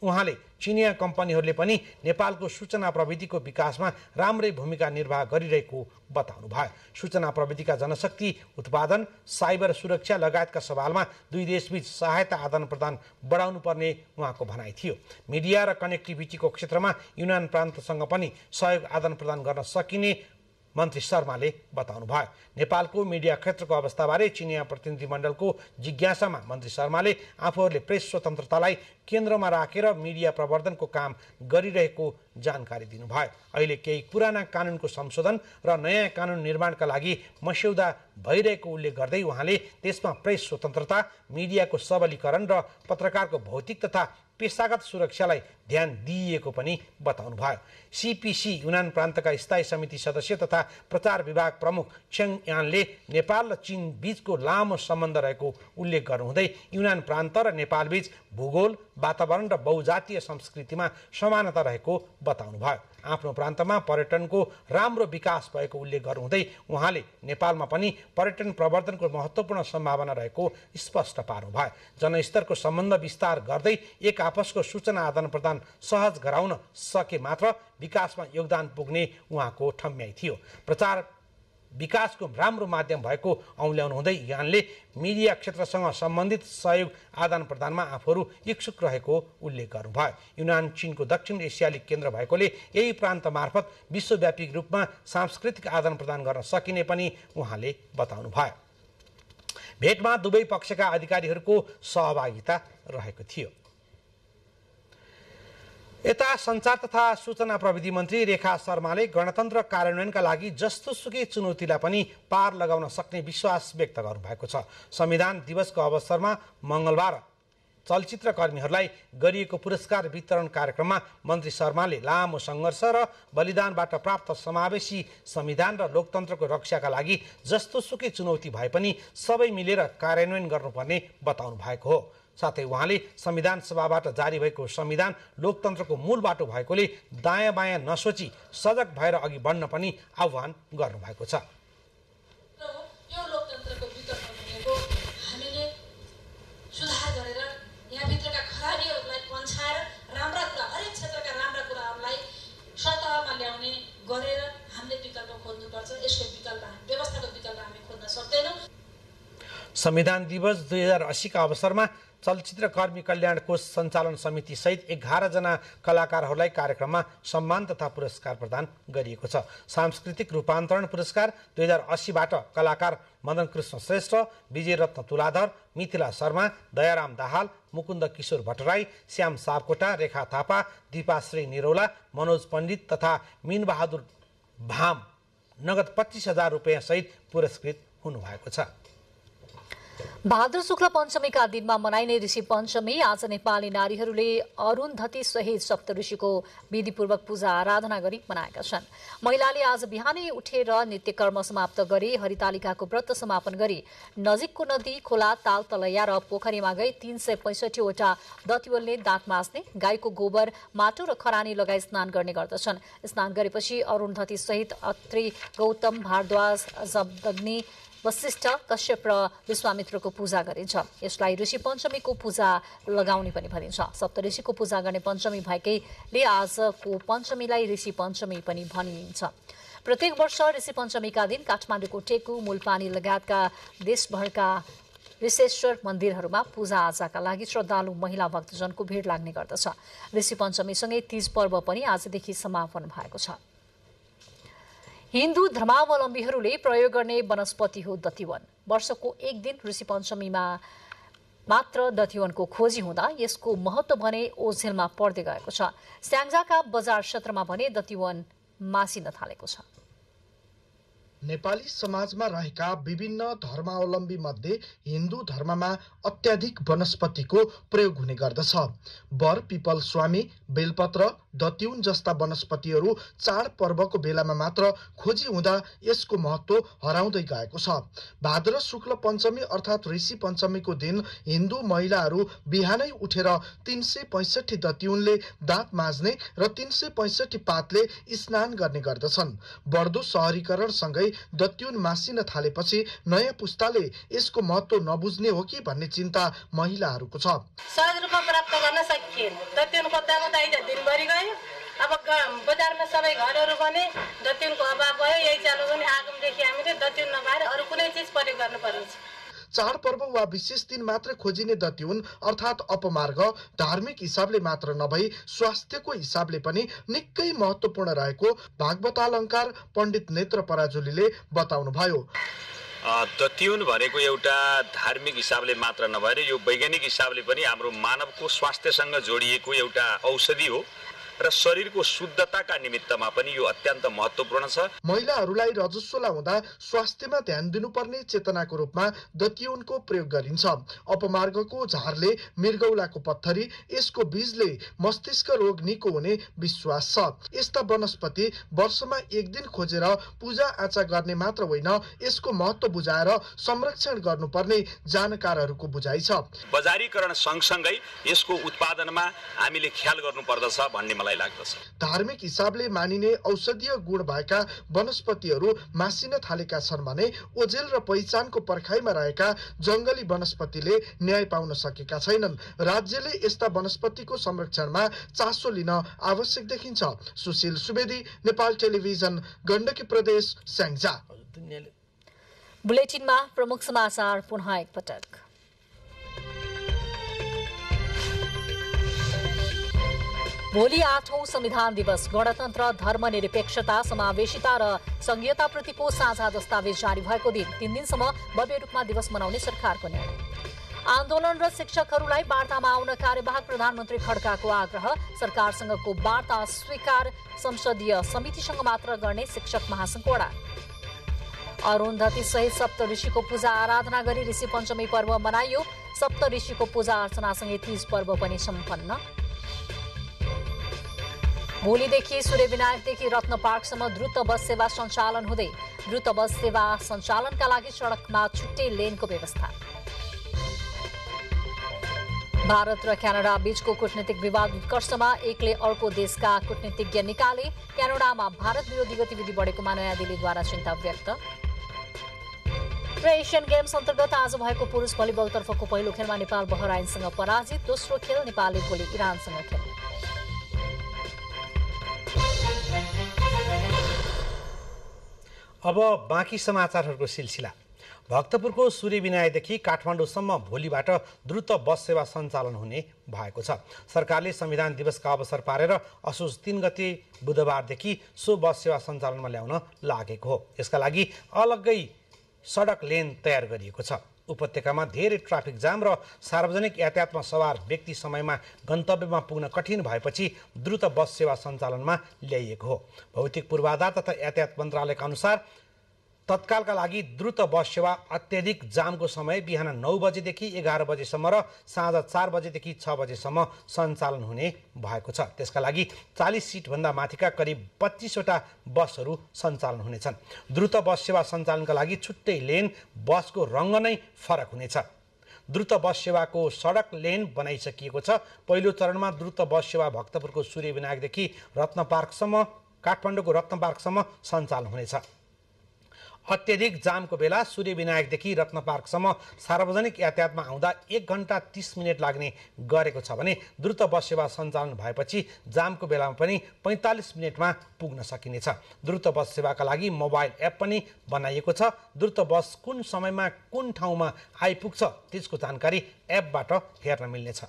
उहाँले चिनिया कम्पनीहरूले पनि नेपालको सूचना प्रविधिको विकासमा राम्रै भूमिका निर्वाह गरिरहेको बताउनुभयो। सूचना प्रविधिका जनशक्ति उत्पादन, साइबर सुरक्षा लगायतका सवालमा दुई देशबीच सहायता आदान प्रदान बढाउनु पर्ने उहाँको भनाइ थियो। मिडिया र कनेक्टिभिटीको क्षेत्रमा युनान प्रान्तसँग पनि सहयोग आदान प्रदान गर्न सकिने मन्त्री शर्माले बताउनुभयो। नेपालको मिडिया क्षेत्रको अवस्थाबारे चिनिया प्रतिनिधिमण्डलको जिज्ञासामा मन्त्री शर्माले आफूहरूले प्रेस स्वतन्त्रतालाई केन्द्रमा राखेर मिडिया प्रवर्धनको काम गरिरहेको जानकारी दिनुभयो। अहिले केही पुराना कानुनको संशोधन र नयाँ कानुन निर्माणका लागि मस्यौदा भइरहेको उल्लेख गर्दै उहाँले त्यसमा प्रेस स्वतन्त्रता, मिडियाको सबलीकरण र पत्रकारको भौतिक तथा पेशागत सुरक्षालाई ध्यान दिइएको पनि बताउनुभयो। सीपीसी युनान प्रान्तका स्थायी समिति सदस्य तथा प्रचार विभाग प्रमुख चेङ यानले नेपाल र चीन बीचको लामो सम्बन्ध रहेको उल्लेख गर्नुहुँदै युनान प्रान्त र नेपाल बीच भूगोल, वातावरण र बहुजातीय संस्कृतिमा समानता रहेको बताउनुभयो। आफ्नो प्रान्तमा पर्यटनको राम्रो विकास भएको उल्लेख गर्नुहुँदै उहाँले नेपालमा पनि पर्यटन प्रवर्धनको महत्त्वपूर्ण सम्भावना रहेको स्पष्ट पार्नुभयो। जनस्तरको सम्बन्ध विस्तार गर्दै एक आपसको सूचना आदान-प्रदान सहज गराउन सके मात्र विकासमा योगदान पुग्ने उहाँको ठम्याइ थियो। प्रचार विकासको राम्रो माध्यम भएको औँल्याउनु हुँदै यानले मिडिया क्षेत्रसँग सम्बन्धित सहयोग आदान प्रदानमा आफूहरू इच्छुक रहेको उल्लेख गर्नुभयो। युनान चीनको दक्षिण एसियाली केन्द्र भएकोले यही प्रान्त मार्फत विश्वव्यापी रूपमा सांस्कृतिक आदान प्रदान गर्न सकिने पनि उहाँले बताउनुभयो। भेटमा दुवै पक्षका अधिकारीहरूको सहभागिता रहेको थियो। यता सञ्चार तथा सूचना प्रविधि मन्त्री रेखा शर्माले गणतन्त्र कार्यान्वयनका लागि जस्तोसुकै चुनौतीलाई पनि पार लगाउन सक्ने विश्वास व्यक्त गर्नुभएको छ। संविधान दिवसको अवसरमा मङ्गलबार चलचित्र कर्मीहरूलाई गरिएको पुरस्कार वितरण कार्यक्रममा मन्त्री शर्माले लामो सङ्घर्ष र बलिदानबाट प्राप्त समावेशी संविधान र लोकतन्त्रको रक्षाका लागि जस्तोसुकै चुनौती भए पनि सबै मिलेर कार्यान्वयन गर्नुपर्ने बताउनु भएको हो। साथै उहाँले संविधान सभाबाट जारी भएको संविधान लोकतन्त्रको मूल बाटो भएकोले दायाँ बायाँ नसोची सजग भएर अघि बढ्न पनि आह्वान गर्नुभएको छ। यो लोकतन्त्रको विकल्प भनेको हामीले सुधार गरेर यहाँभित्रका खराबीहरूलाई पन्छाएर राम्रा कुरा, हरेक क्षेत्रका राम्रा कुराहरूलाई सतहमा ल्याउने गरेर हामीले विकल्प खोज्नुपर्छ। यसको विकल्प, व्यवस्थाको विकल्प हामी खोज्न सक्दैनौँ। संविधान दिवस 2080 का अवसरमा चलचित्र कर्मी कल्याण कोष सञ्चालन समिति सहित 11 जना कलाकारहरूलाई कार्यक्रममा सम्मान तथा पुरस्कार प्रदान गरिएको छ। सांस्कृतिक रूपान्तरण पुरस्कार 2080बाट कलाकार मदन कृष्ण श्रेष्ठ, विजय रत्न तुलाधर, मिथिला शर्मा, दयाराम दाहाल, मुकुन्द किशोर भट्टराई, श्याम सापकोटा, रेखा थापा, दीपाश्री निरौला, मनोज पण्डित तथा मीनबहादुर भाम नगद 25,000 रुपियाँ सहित पुरस्कृत हुनुभएको छ। भाद्र शुक्ल पञ्चमीका दिनमा मनाइने ऋषि पञ्चमी आज नेपाली नारीहरूले अरुन्धती सहित सप्तऋषिको विधिपूर्वक पूजा आराधना गरी मनाएका छन्। महिलाले आज बिहानै उठेर नित्यकर्म समाप्त गरी हरितालिकाको व्रत समापन गरी नजिकको नदी, खोला, ताल तलैया र पोखरीमा गई 365 वटा दतिवलले दाँत माझ्ने, गाईको गोबर, माटो र खरानी लगाई स्नान गर्ने गर्दछन्। स्नान गरेपछि अरुन्धती सहित अत्रि, गौतम, भारद्वाज, जमदग्नि, वशिष्ठ, कश्यप र विश्वामित्रको पूजा गरिन्छ। यसलाई ऋषि पञ्चमीको पूजा लगाउने पनि भनिन्छ। सप्तऋषिको पूजा गर्ने पञ्चमी भएकैले आजको पञ्चमीलाई ऋषि पञ्चमी पनि भनिन्छ। प्रत्येक वर्ष ऋषि पञ्चमीका दिन काठमाडौँको टेकु, मूलपानी लगायतका देशभरका ऋषेश्वर मन्दिरहरूमा पूजाआजाका लागि श्रद्धालु महिला भक्तजनको भिड लाग्ने गर्दछ। ऋषि पञ्चमीसँगै तीज पर्व पनि आजदेखि समापन भएको छ। हिन्दू धर्मावलम्बीहरूले प्रयोग गर्ने वनस्पति हो दतिवन। वर्षको एक दिन ऋषि पञ्चमीमा मात्र दतिवनको खोजी हुँदा यसको महत्त्व भने ओझेलमा पर्दै गएको छ। स्याङ्जाका बजार क्षेत्रमा भने दतिवन मासिन थालेको छ। नेपाली समाजमा रहेका विभिन्न धर्मावलम्बी मध्ये हिन्दू धर्ममा अत्याधिक वनस्पतिको प्रयोग हुने गर्दछ। बर, पिपल, स्वामी, बेलपत्र, दतिउन जस्ता वनस्पतिहरू चाड पर्वको बेलामा मात्र खोजी हुँदा यसको महत्त्व हराउँदै गएको छ। भाद्र शुक्ल पञ्चमी अर्थात् ऋषि पञ्चमीको दिन हिन्दू महिलाहरू बिहानै उठेर 365 दतिउनले दाँत माझ्ने र 365 पातले स्नान गर्ने गर्दछन्। बढ्दो शहरीकरणसँगै दतिउन मासिन थालेपछि नयाँ पुस्ताले यसको महत्त्व नबुझ्ने हो कि भन्ने चिन्ता महिलाहरूको छ। सहज रूपमा प्राप्त गर्न सकिएन। दतिउनको दाम दिनभरि गयो। अब बजारमा सबै घरहरू बने, दतिउनको अभाव भयो। यही चालु पनि आगमदेखि हामीले दतिउन नभएर अरू कुनै चिज प्रयोग गर्नुपर्ने छ। चाडपर्व वा विशेष दिन मात्र खोजिने दतिउन अर्थात् अपमार्ग धार्मिक हिसाबले मात्र नभई स्वास्थ्यको हिसाबले पनि निकै महत्त्वपूर्ण रहेको भागवतालङ्कार पण्डित नेत्र पराजुलीले बताउनुभयो। दतिउन भनेको एउटा धार्मिक हिसाबले मात्र नभएर यो वैज्ञानिक हिसाबले पनि हाम्रो मानवको स्वास्थ्यसँग जोडिएको एउटा औषधि हो र शरीरको शुद्धताका निमित्तमा पनि यो अत्यन्त महत्त्वपूर्ण छ। महिलाहरूलाई रजस्व लाउँदा स्वास्थ्यमा ध्यान दिनुपर्ने चेतनाको रूपमा दतिउनको प्रयोग गरिन्छ। अपमार्गको झारले मृगौलाको पत्थरी, यसको बीजले मस्तिष्क रोग निको हुने विश्वास छ। यस्ता वनस्पति वर्षमा एक दिन खोजेर पूजा आचा गर्ने मात्र होइन, यसको महत्त्व बुझाएर संरक्षण गर्नुपर्ने जानकारहरूको बुझाइ छ। बजारीकरण सँगसँगै यसको उत्पादनमा हामीले ख्याल गर्नुपर्दछ भन्ने मलाई लाग्दछ। धार्मिक हिसाबले मानिने औषधीय गुण भएका वनस्पतिहरू मासिन थालेका छन् भने ओझेल र पहिचानको पर्खाइमा रहेका जंगली वनस्पतिले न्याय पाउन सकेका छैनन्। राज्यले यस्ता वनस्पतिको संरक्षणमा चासो लिन आवश्यक देखिन्छ। सुशील सुवेदी, नेपाल टेलिभिजन, गण्डकी प्रदेश, स्याङ्जा। बुलेटिनमा प्रमुख समाचार पुनः एकपटक। भोलि 8औं संविधान दिवस। गणतन्त्र, धर्मनिरपेक्षता, समावेशिता र संघीयताप्रतिको साझा दस्तावेज जारी भएको दिन। 3 दिनसम्म भव्य रूपमा दिवस मनाउने सरकारको निर्णय। आन्दोलन र शिक्षकहरूलाई वार्तामा आउन कार्यवाहक प्रधानमन्त्री खड्काको आग्रह। सरकारसँगको वार्ता स्वीकार, संसदीय समितिसँग मात्र गर्ने शिक्षक महासंघ वडा। अरुन्धती सहित सप्त ऋषिको पूजा आराधना गरी ऋषि पञ्चमी पर्व मनाइयो। सप्त ऋषिको पूजा अर्चनासँगै तीज पर्व पनि सम्पन्न। भोलिदेखि सूर्यविनायकदेखि रत्न पार्कसम्म द्रुत बस सेवा सञ्चालन हुँदै। द्रुत बस सेवा सञ्चालनका लागि सडकमा छुट्टै लेनको व्यवस्था। भारत र क्यानाडा बीचको कूटनीतिक विवाद उत्कर्षमा। एकले अर्को देशका कूटनीतिज्ञ निकाले। क्यानाडामा भारत विरोधी गतिविधि बढेकोमा नयाँ दिल्लीद्वारा चिन्ता व्यक्त। र एसियन गेम्स अन्तर्गत आज भएको पुरुष भलिबलतर्फको पहिलो खेलमा नेपाल बहराइनसँग पराजित। दोस्रो खेल नेपालले भोलि इरानसँग खेल्ने। अब बाँकी समाचारहरूको सिलसिला। भक्तपुरको सूर्यविनायकदेखि काठमाडौँसम्म भोलिबाट द्रुत बस सेवा सञ्चालन हुने भएको छ। सरकारले संविधान दिवसका अवसर पारेर असोज 3 गते बुधबारदेखि सो बस सेवा सञ्चालनमा ल्याउन लागेको हो। यसका लागि अलग्गै सडक लेन तयार गरिएको छ। उपत्यकामा धेरै ट्राफिक जाम र सार्वजनिक यातायातमा सवार व्यक्ति समयमा गन्तव्यमा पुग्न कठिन भएपछि द्रुत बस सेवा सञ्चालनमा ल्याइएको हो। भौतिक पूर्वाधार तथा यातायात मन्त्रालयका अनुसार तत्कालका लागि द्रुत बस सेवा अत्यधिक जामको समय बिहान 9 बजेदेखि 11 बजेसम्म र साँझ 4 बजेदेखि 6 बजेसम्म सञ्चालन हुने भएको छ। त्यसका लागि 40 सिटभन्दा माथिका करिब 25वटा बसहरू सञ्चालन हुनेछन्। द्रुत बस सेवा सञ्चालनका लागि छुट्टै लेन, बसको रङ्ग नै फरक हुनेछ। द्रुत बस सेवाको सडक लेन बनाइसकिएको छ। पहिलो चरणमा द्रुत बस सेवा भक्तपुरको सूर्यविनायकदेखि रत्न पार्कसम्म, काठमाडौँको रत्न पार्कसम्म सञ्चालन हुनेछ। अत्यधिक जामको बेला सूर्यविनायकदेखि रत्न पार्कसम्म सार्वजनिक यातायातमा आउँदा 1 घण्टा 30 मिनट लाग्ने गरेको छ भने द्रुत बस सेवा सञ्चालन भएपछि जामको बेलामा पनि 45 मिनटमा पुग्न सकिनेछ। द्रुत बस सेवाका लागि मोबाइल एप पनि बनाइएको छ। द्रुत बस कुन समयमा कुन ठाउँमा आइपुग्छ त्यसको जानकारी एपबाट हेर्न मिल्नेछ।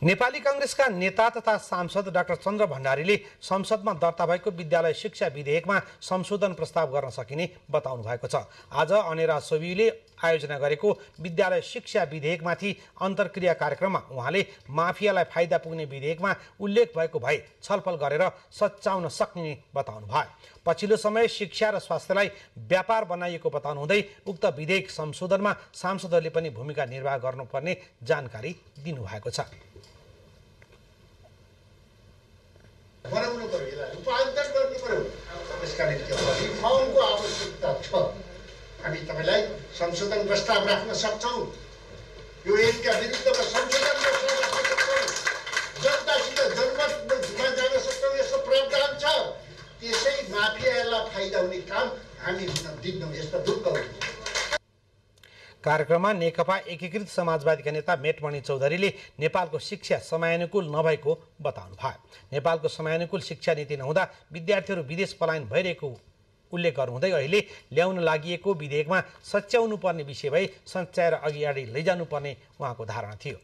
नेपाली कांग्रेसका नेता तथा सांसद डाक्टर चन्द्र भण्डारीले संसदमा दर्ता भएको विद्यालय शिक्षा विधेयकमा संशोधन प्रस्ताव गर्न सकिने बताउनु भएको छ। आज अनेरा सोभिले आयोजना गरेको विद्यालय शिक्षा विधेयकमाथि अन्तर्क्रिया कार्यक्रममा उहाँले माफियालाई फाइदा पुग्ने विधेयकमा उल्लेख भएको भए छलफल गरेर सच्याउन सक्ने बताउनु भयो। पछिल्लो समय शिक्षा र स्वास्थ्यलाई व्यापार बनाइएको बताउनुहुँदै उक्त विधेयक संशोधनमा सांसदहरूले पनि भूमिका निर्वाह गर्नुपर्ने जानकारी दिनुभएको छ। बनाउनु पर्यो, यसलाई रूपान्तरण गर्नु पर्यो। त्यसका निम्ति रिफर्मको आवश्यकता छ। हामी तपाईँलाई संशोधन प्रस्ताव राख्न सक्छौँ। यो ऐनका विरुद्धमा संशोधन जनतासित जनमतमा जान सक्छौँ। यसो प्रावधान छ। त्यसै माफियालाई फाइदा हुने काम हामी हुन दिन्नौँ। यस्तो ढुक्क हुन्छ। कार्यक्रममा नेकपा एकीकृत समाजवादीका नेता मेटमणि चौधरीले नेपालको शिक्षा समयानुकूल नभएको बताउनु भयो। नेपालको समयानुकूल शिक्षा नीति नहुँदा विद्यार्थीहरू विदेश पलायन भइरहेको उल्लेख गर्नुहुँदै अहिले ल्याउन लागि विधेयकमा सच्याउनु पर्ने विषय भई सच्याएर अगाडि लैजानुपर्ने उहाँको धारणा थियो।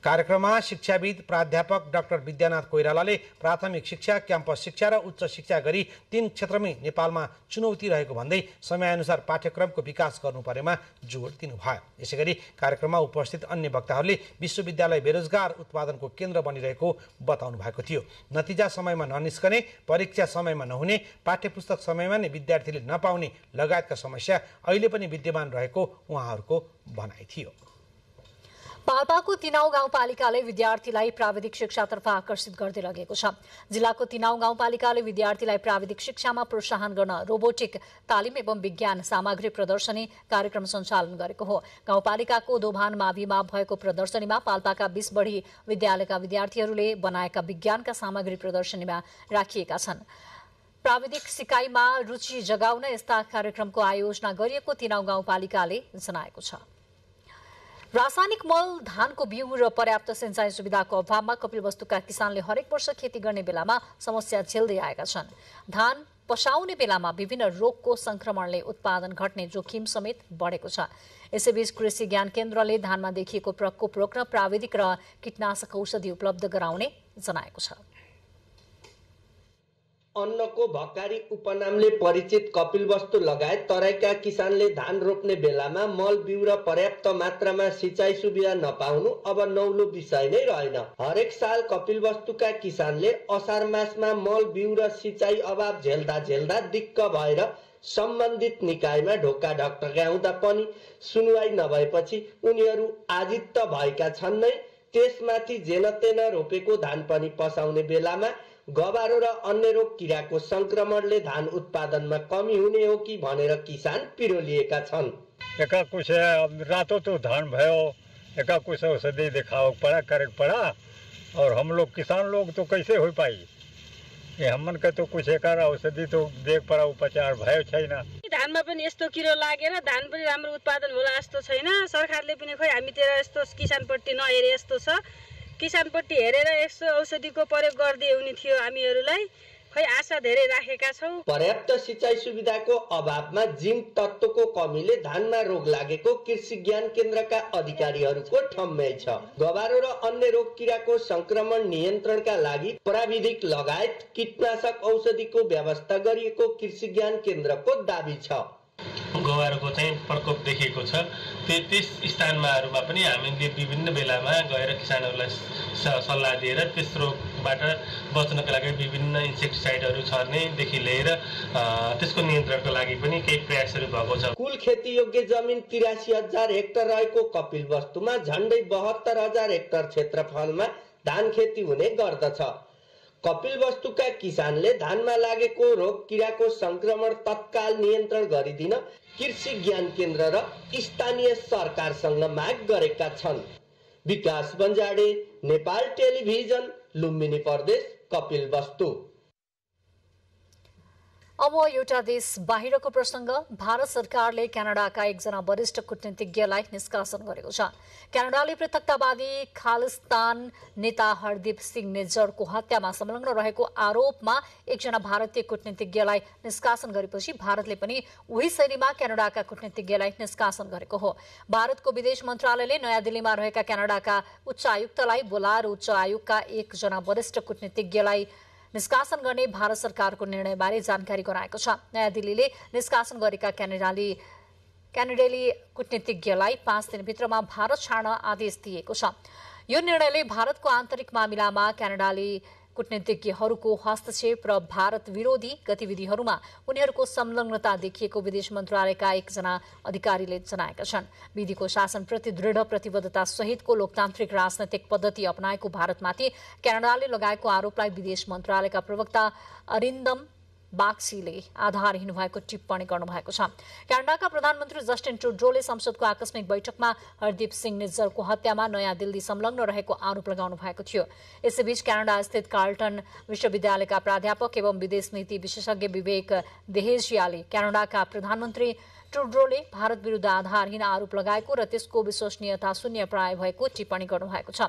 कार्यक्रममा शिक्षाविद प्राध्यापक डाक्टर विद्यानाथ कोइरालाले प्राथमिक शिक्षा, क्याम्पस शिक्षा र उच्च शिक्षा गरी 3 क्षेत्रमै नेपालमा चुनौती रहेको भन्दै समयानुसार पाठ्यक्रमको विकास गर्नुपर्नेमा जोड दिनुभयो। यसैगरी कार्यक्रममा उपस्थित अन्य वक्ताहरूले विश्वविद्यालय बेरोजगार उत्पादनको केन्द्र बनिरहेको बताउनु भएको थियो। नतिजा समयमा ननिस्कने, परीक्षा समयमा नहुने, पाठ्यपुस्तक समयमा नै विद्यार्थीले नपाउने लगायतका समस्या अहिले पनि विद्यमान रहेको उहाँहरूको भनाइ थियो। पाल्पाको तिनाउ गाउँपालिकाले विद्यार्थीलाई प्राविधिक शिक्षातर्फ आकर्षित गर्दै लगेको छ। जिल्लाको तिनाउ गाउँपालिकाले विद्यार्थीलाई प्राविधिक शिक्षामा प्रोत्साहन गर्न रोबोटिक तालिम एवं विज्ञान सामग्री प्रदर्शनी कार्यक्रम सञ्चालन गरेको हो। गाउँपालिकाको दोभान माविमा भएको प्रदर्शनीमा पाल्पाका 20 बढी विद्यालयका विद्यार्थीहरूले बनाएका विज्ञानका सामग्री प्रदर्शनीमा राखिएका छन्। प्राविधिक सिकाइमा रुचि जगाउन यस्ता कार्यक्रमको आयोजना गरिएको तिनाउ गाउँपालिकाले जनाएको छ। रासायनिक मल, धानको बिउ र पर्याप्त सिंचाई सुविधाको अभावमा कपिलवस्तुका किसानले हरेक वर्ष खेती गर्ने बेलामा समस्या झेल्दै आएका छन्। धान पसाउने बेलामा विभिन्न रोगको संक्रमणले उत्पादन घट्ने जोखिम समेत बढेको छ। यसैबीच कृषि ज्ञान केन्द्रले धानमा देखिएको प्रकोप रोक्न प्राविधिक र कीटनाशक औषधि उपलब्ध गराउने जनाएको छ। अन्नको भकारी उपनामले परिचित कपिलवस्तु लगायत तराईका किसानले धान रोप्ने बेलामा मल बिउ र पर्याप्त मात्रामा सिंचाई सुविधा नपाउनु अब नौलो विषय नै रहेन। हरेक साल कपिलवस्तुका किसानले असार मासमा मल बिउ र सिंचाई अभाव झेल्दा दिक्क भएर सम्बन्धित निकायमा ढोका ढकढक्याउँदा पनि सुनवाई नभएपछि उनीहरू आजित भएका छन् नै। त्यसमाथि जेनतेन रोपेको धान पनि पसाउने बेलामा गबारो र अन्य रोग किराको संक्रमणले धान उत्पादनमा कमी हुने हो कि भनेर किसान पिरोलिएका छन्। एका कुछ रातों तो धान भयो, एका कुछ औषधि दिखाओ पड़ा करे पड़ा और हम लोग किसान लोग तो कैसे हो पाई। ये हमन के तो कुछ एकार औषधि तो देख पड़ा उपचार भयो छैन। धानमा पनि यस्तो किरो लागेर धान पनि राम्रो उत्पादन होला जस्तो छैन। सरकारले पनि खोइ हामीतिर यस्तो किसानपट्टि नहेरे जस्तो छ। किसानपट्टि हेरेर यस्तो औषधिको प्रयोग गर्दै हुने थियो हामीहरूलाई। खै आशा धेरै राखेका छौं। पर्याप्त सिंचाई सुविधाको अभावमा जिंक तत्वको कमीले धानमा रोग लागेको कृषि ज्ञान केन्द्रका अधिकारीहरूको ठम्मै छ। गबारो र अन्य रोग किराको संक्रमण नियन्त्रणका लागि प्राविधिक लगायत कीटनाशक औषधिको व्यवस्था गरिएको कृषि ज्ञान केन्द्रको दाबी छ। गवारोको चाहिँ प्रकोप देखिएको छ। त्यस स्थानमाहरूमा पनि हामीले विभिन्न बेलामा गएर किसानहरूलाई सल्लाह दिएर त्यस रोगबाट बच्नका लागि विभिन्न इन्सेक्टिसाइडहरू छर्नेदेखि लिएर त्यसको नियन्त्रणको लागि पनि केही प्रयासहरू भएको छ। कुल खेती योग्य जमिन 83,000 हेक्टर रहेको कपिलवस्तुमा झण्डै 72,000 हेक्टर क्षेत्रफलमा धान खेती हुने गर्दछ। कपिलवस्तुका किसानले धानमा लागेको रोग किराको संक्रमण तत्काल नियन्त्रण गरिदिन कृषि ज्ञान केन्द्र र स्थानीय सरकारसँग माग गरेका छन्। विकास बन्जाडे, नेपाल टेलिभिजन, लुम्बिनी प्रदेश, कपिलवस्तु। अब एउटा देश बाहिरको प्रसंग। भारत सरकारले क्यानाडाका एकजना वरिष्ठ कूटनीतिज्ञलाई निष्कासन गरेको छ। क्यानाडाले पृथकतावादी खालिस्तान नेता हरदीप सिंह निज्जरको हत्यामा संलग्न रहेको आरोपमा एकजना भारतीय कूटनीतिज्ञलाई निष्कासन गरेपछि भारतले पनि उही शैलीमा क्यानाडाका कूटनीतिज्ञलाई निष्कासन गरेको हो। भारतको विदेश मन्त्रालयले नयाँ दिल्लीमा रहेका क्यानाडाका उच्च आयुक्तलाई बोलाएर उच्च आयोगका एकजना वरिष्ठ कूटनीतिज्ञलाई निष्कासन गर्ने भारत सरकारको निर्णयबारे जानकारी गराएको छ। नयाँ दिल्लीले निष्कासन गरेका क्यानाडेली कूटनीतिज्ञलाई 5 दिनभित्रमा भारत छाड्न आदेश दिएको छ। यो निर्णयले भारतको आन्तरिक मामिलामा क्यानाडाली कूटनीतिज्ञहरूको हस्तक्षेप र भारत विरोधी गतिविधिहरूमा उनीहरूको संलग्नता देखिएको विदेश मन्त्रालयका एकजना अधिकारीले जनाएका छन्। विधिको शासनप्रति दृढ प्रतिबद्धता सहितको लोकतान्त्रिक राजनैतिक पद्धति अपनाएको भारतमाथि क्यानाडाले लगाएको आरोपलाई विदेश मन्त्रालयका प्रवक्ता अरिन्दम बाक्सीले आधारहीन भएको टिप्पणी गर्नुभएको छ। क्यानाडाका प्रधानमन्त्री जस्टिन ट्रुडोले संसदको आकस्मिक बैठकमा हरदीप सिंह निज्जरको हत्यामा नयाँ दिल्ली संलग्न रहेको आरोप लगाउनु भएको थियो। यसैबीच क्यानाडा स्थित कार्लटन विश्वविद्यालयका प्राध्यापक एवं विदेश नीति विशेषज्ञ विवेक देहेजियाले क्यानाडाका प्रधानमन्त्री ट्रुडोले भारत विरुद्ध आधारहीन आरोप लगाएको र त्यसको विश्वसनीयता शून्य प्राय भएको टिप्पणी गर्नुभएको छ।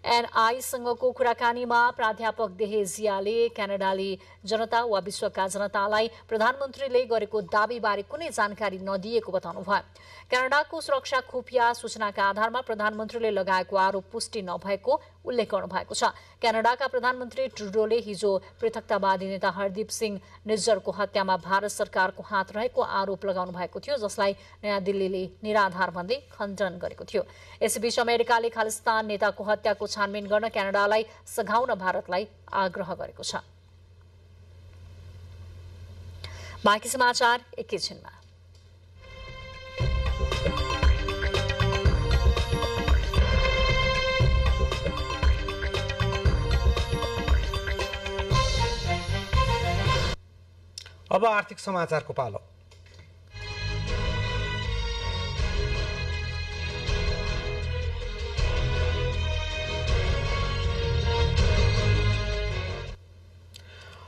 एनआईसँगको कुराकानीमा प्राध्यापक देहेजियाले क्यानाडाली जनता वा विश्वका जनतालाई प्रधानमन्त्रीले गरेको दावीबारे कुनै जानकारी नदिएको बताउनुभयो। क्यानाडाको सुरक्षा खुफिया सूचनाका आधारमा प्रधानमन्त्रीले लगाएको आरोप पुष्टि नभएको उल्लेख गर्नुभएको छ। क्यानाडाका प्रधानमन्त्री ट्रुडोले हिजो पृथकतावादी नेता हरदीप सिंह निज्जरको हत्यामा भारत सरकारको हात रहेको आरोप लगाउनु भएको थियो, जसलाई नयाँ दिल्लीले निराधार भन्दै खण्डन गरेको थियो। यसैबीच अमेरिकाले खालिस्तान नेताको हत्याको छानबिन गर्न क्यानाडालाई सघाउन भारतलाई आग्रह गरेको छ। बाँकी समाचार एकैछिनमा। अब आर्थिक समाचारको पालो।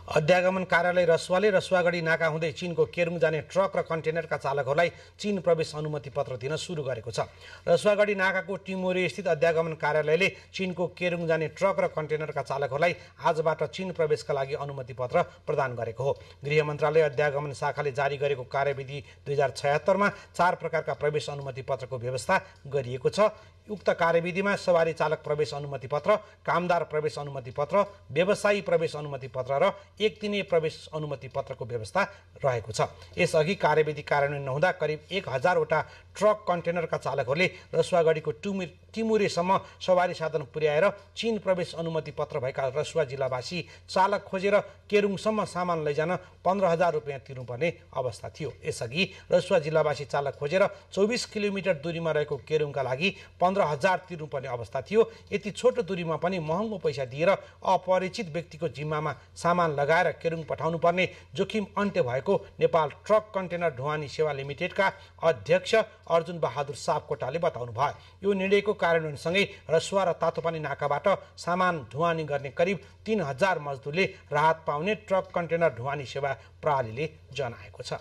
अध्यागमन कार्यालय रसुवाले रसुवागढी नाका हुँदै चीनको केरुङ जाने ट्रक र कन्टेनरका चालकहरूलाई चीन प्रवेश अनुमति पत्र दिन सुरु गरेको छ। रसुवागढी नाकाको टिमोरी स्थित अध्यागमन कार्यालयले चीनको केरुङ जाने ट्रक र कन्टेनरका चालकहरूलाई आजबाट चीन प्रवेशका लागि अनुमति पत्र प्रदान गरेको हो। गृह मन्त्रालय अध्यागमन शाखाले जारी गरेको कार्यविधि 2076 मा 4 प्रकारका प्रवेश अनुमति पत्रको व्यवस्था गरिएको छ। उक्त कार्यविधिमा सवारी चालक प्रवेश अनुमति पत्र, कामदार प्रवेश अनुमति पत्र, व्यवसायी प्रवेश अनुमति पत्र र एक दिने प्रवेश अनुमति पत्रको व्यवस्था रहेको छ। यसअघि कार्यविधि कार्यान्वयन नहुँदा करिब 1000 वटा ट्रक कन्टेनरका चालकहरूले रसुवागढीको टिमुरेसम्म सवारी साधन पुर्याएर चीन प्रवेश अनुमति पत्र भएका रसुवा जिल्लावासी चालक खोजेर केरुङसम्म सामान लैजान 15,000 रुपियाँ तिर्नुपर्ने अवस्था थियो। यसअघि रसुवा जिल्लावासी चालक खोजेर 24 किलोमिटर दूरीमा रहेको केरुङका लागि 15,000 तिर्नुपर्ने अवस्था थियो। यति छोटो दूरीमा पनि महँगो पैसा दिएर अपरिचित व्यक्तिको जिम्मामा सामान लगाएर केरुङ पठाउनु पर्ने जोखिम अन्त्य भएको नेपाल ट्रक कन्टेनर ढुवानी सेवा लिमिटेडका अध्यक्ष अर्जुन बहादुर सापकोटाले बताउनु भयो। यो निर्णयको कार्यान्वयनसँगै रसुवा र तातोपानी नाकाबाट सामान ढुवानी गर्ने करिब 3000 मजदुरले राहत पाउने ट्रक कन्टेनर ढुवानी सेवा प्रणालीले जनाएको छ।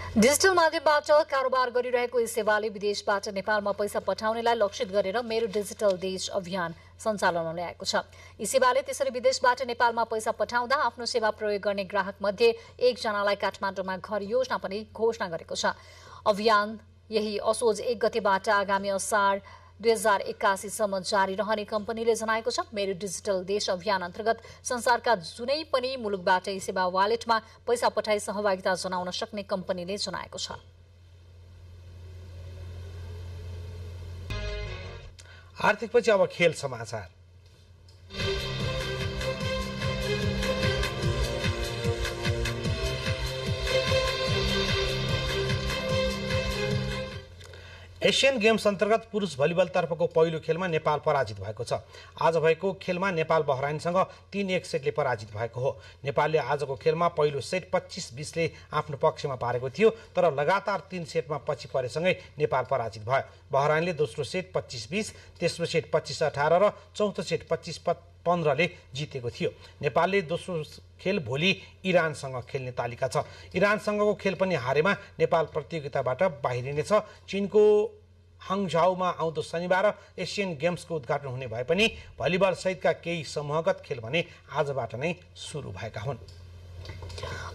डिजिटल माध्यमबाट कारोबार गरिरहेको यस सेवाले विदेशबाट नेपालमा पैसा पठाउनेलाई लक्षित गरेर मेरो डिजिटल देश अभियान सञ्चालनमा ल्याएको छ। यी सेवाले त्यसरी विदेशबाट नेपालमा पैसा पठाउँदा आफ्नो सेवा प्रयोग गर्ने ग्राहक मध्ये एकजनालाई काठमाडौँमा घर योजना पनि घोषणा गरेको छ। अभियान यही असोज 1 गतेबाट आगामी असार 2081 सम्म जारी रहने कम्पनीले जनाएको छ। मेरो डिजिटल देश अभियान अन्तर्गत संसारका जुनै पनि मुलुकबाट यी सेवा वालेटमा पैसा पठाई सहभागिता जनाउन सक्ने कम्पनीले जनाएको छ। आर्थिकपछि अब खेल समाचार। एशियन गेम्स अन्तर्गत पुरुष भलिबल तर्फको पहिलो खेलमा नेपाल पराजित भएको छ। आज भएको खेलमा नेपाल बहराइनसँग 3-1 सेटले पराजित भएको हो। नेपालले आजको खेलमा पहिलो सेट 25-20 ले आफ्नो पक्षमा पारेको थियो, तर लगातार 3 सेटमा पछि परेसँगै नेपाल पराजित भयो। बहराइनले दोस्रो सेट 25-20, तेस्रो सेट 25-18 र चौथो सेट 25-15 ले जितेको थियो। नेपालले दोस्रो खेल भोलि इरानसँग खेल्ने तालिका छ। इरानसँगको खेल पनि हारेमा नेपाल प्रतियोगिताबाट बाहिरिनेछ। चीनको हाङझाउमा आउँदो शनिबार एसियन गेम्सको उद्घाटन हुने भए पनि भलिबल सहितका केही समूहगत खेल भने आजबाट नै सुरु भएका हुन्।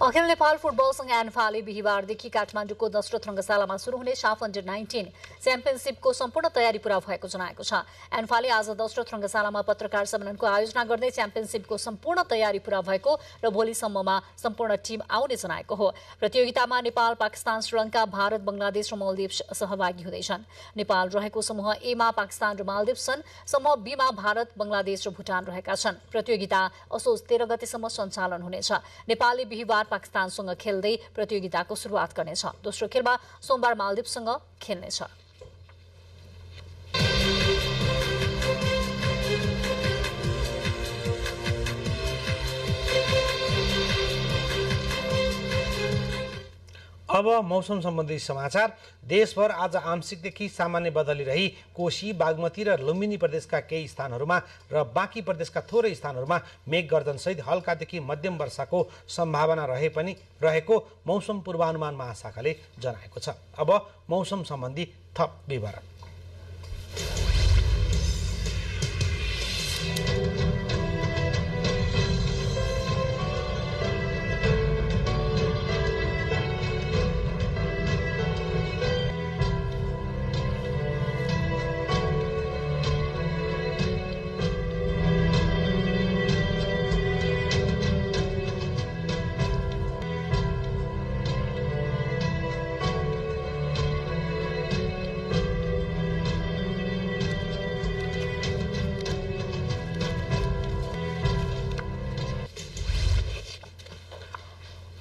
अखिल नेपाल फुटबल संघ एन्फाले बिहिबारदेखि काठमाडौँको दशरथ रङ्गशालामा सुरु हुने साफ अन्डर-19 च्याम्पियनसिपको सम्पूर्ण तयारी पूरा भएको जनाएको छ। एन्फाले आज दशरथ रङ्गशालामा पत्रकार सम्मेलनको आयोजना गर्दै च्याम्पियनसिपको सम्पूर्ण तयारी पूरा भएको र भोलिसम्ममा सम्पूर्ण टिम आउने जनाएको हो। प्रतियोगितामा नेपाल, पाकिस्तान, श्रीलङ्का, भारत, बंगलादेश र मालदिव सहभागी हुँदैछन्। नेपाल रहेको समूह ए मा पाकिस्तान र मालदिव छन्। समूह बी मा भारत, बंगलादेश र भुटान रहेका छन्। प्रतियोगिता असोज 13 गतेसम्म सञ्चालन हुनेछ। नेपालले बिहिबार पाकिस्तानसँग खेल्दै प्रतियोगिताको सुरुवात गर्नेछ। दोस्रो खेलमा सोमबार मालदिवसँग खेल्नेछ। अब मौसम सम्बन्धी समाचार। देशभर आज आंशिकदेखि सामान्य बदली रही कोशी, बागमती र लुम्बिनी प्रदेशका केही स्थानहरूमा र बाँकी प्रदेशका थोरै स्थानहरूमा मेघगर्जनसहित हल्कादेखि मध्यम वर्षाको सम्भावना रहेको मौसम पूर्वानुमान महाशाखाले जनाएको छ। अब मौसम सम्बन्धी थप विवरण।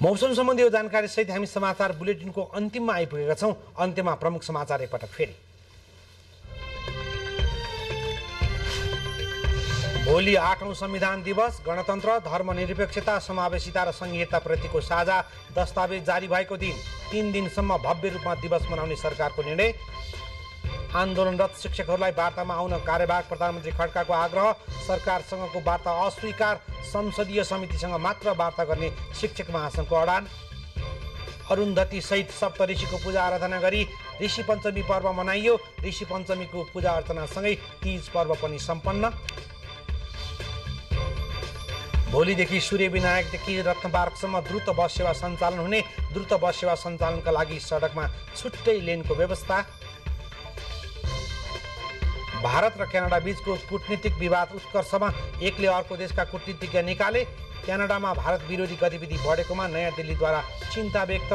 मौसम सम्बन्धी यो जानकारी सहित हामी समाचार बुलेटिनको अन्तिममा आइपुगेका छौँ। अन्त्यमा प्रमुख समाचार एकपटक फेरि। भोलि 8औं संविधान दिवस, गणतन्त्र, धर्मनिरपेक्षता, समावेशिता र संहिताप्रतिको साझा दस्तावेज जारी भएको दिन। 3 दिनसम्म भव्य रूपमा दिवस मनाउने सरकारको निर्णय। आन्दोलनरत शिक्षकहरूलाई वार्तामा आउन कार्यवाहक प्रधानमन्त्री खड्काको आग्रह। सरकारसँगको वार्ता अस्वीकार, संसदीय समितिसँग मात्र वार्ता गर्ने शिक्षक महासङ्घको अडान। अरुन्धती सहित सप्तऋषिको पूजा आराधना गरी ऋषि पञ्चमी पर्व मनाइयो। ऋषि पञ्चमीको पूजा अर्चनासँगै तीज पर्व पनि सम्पन्न। भोलिदेखि सूर्य विनायकदेखि रत्नपार्कसम्म द्रुत बस सेवा सञ्चालन हुने। द्रुत बस सेवा सञ्चालनका लागि सडकमा छुट्टै लेनको व्यवस्था। भारत र क्यानाडा बीचको कूटनीतिक विवाद उत्कर्षमा, एकले अर्को देशका कूटनीतिज्ञ निकाले। क्यानाडामा भारत विरोधी गतिविधि बढेकोमा नयाँ दिल्लीद्वारा चिन्ता व्यक्त।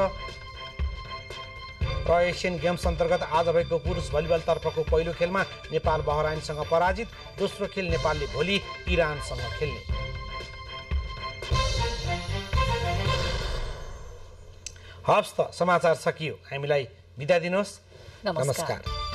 र एसियन गेम्स अन्तर्गत आज भएको पुरुष भलिबलतर्फको पहिलो खेलमा नेपाल बहराइनसँग पराजित। दोस्रो खेल नेपालले भोलि इरानसँग खेल्ने। हवस् त, समाचार सकियो। हामीलाई बिदा दिनुहोस्। नमस्कार।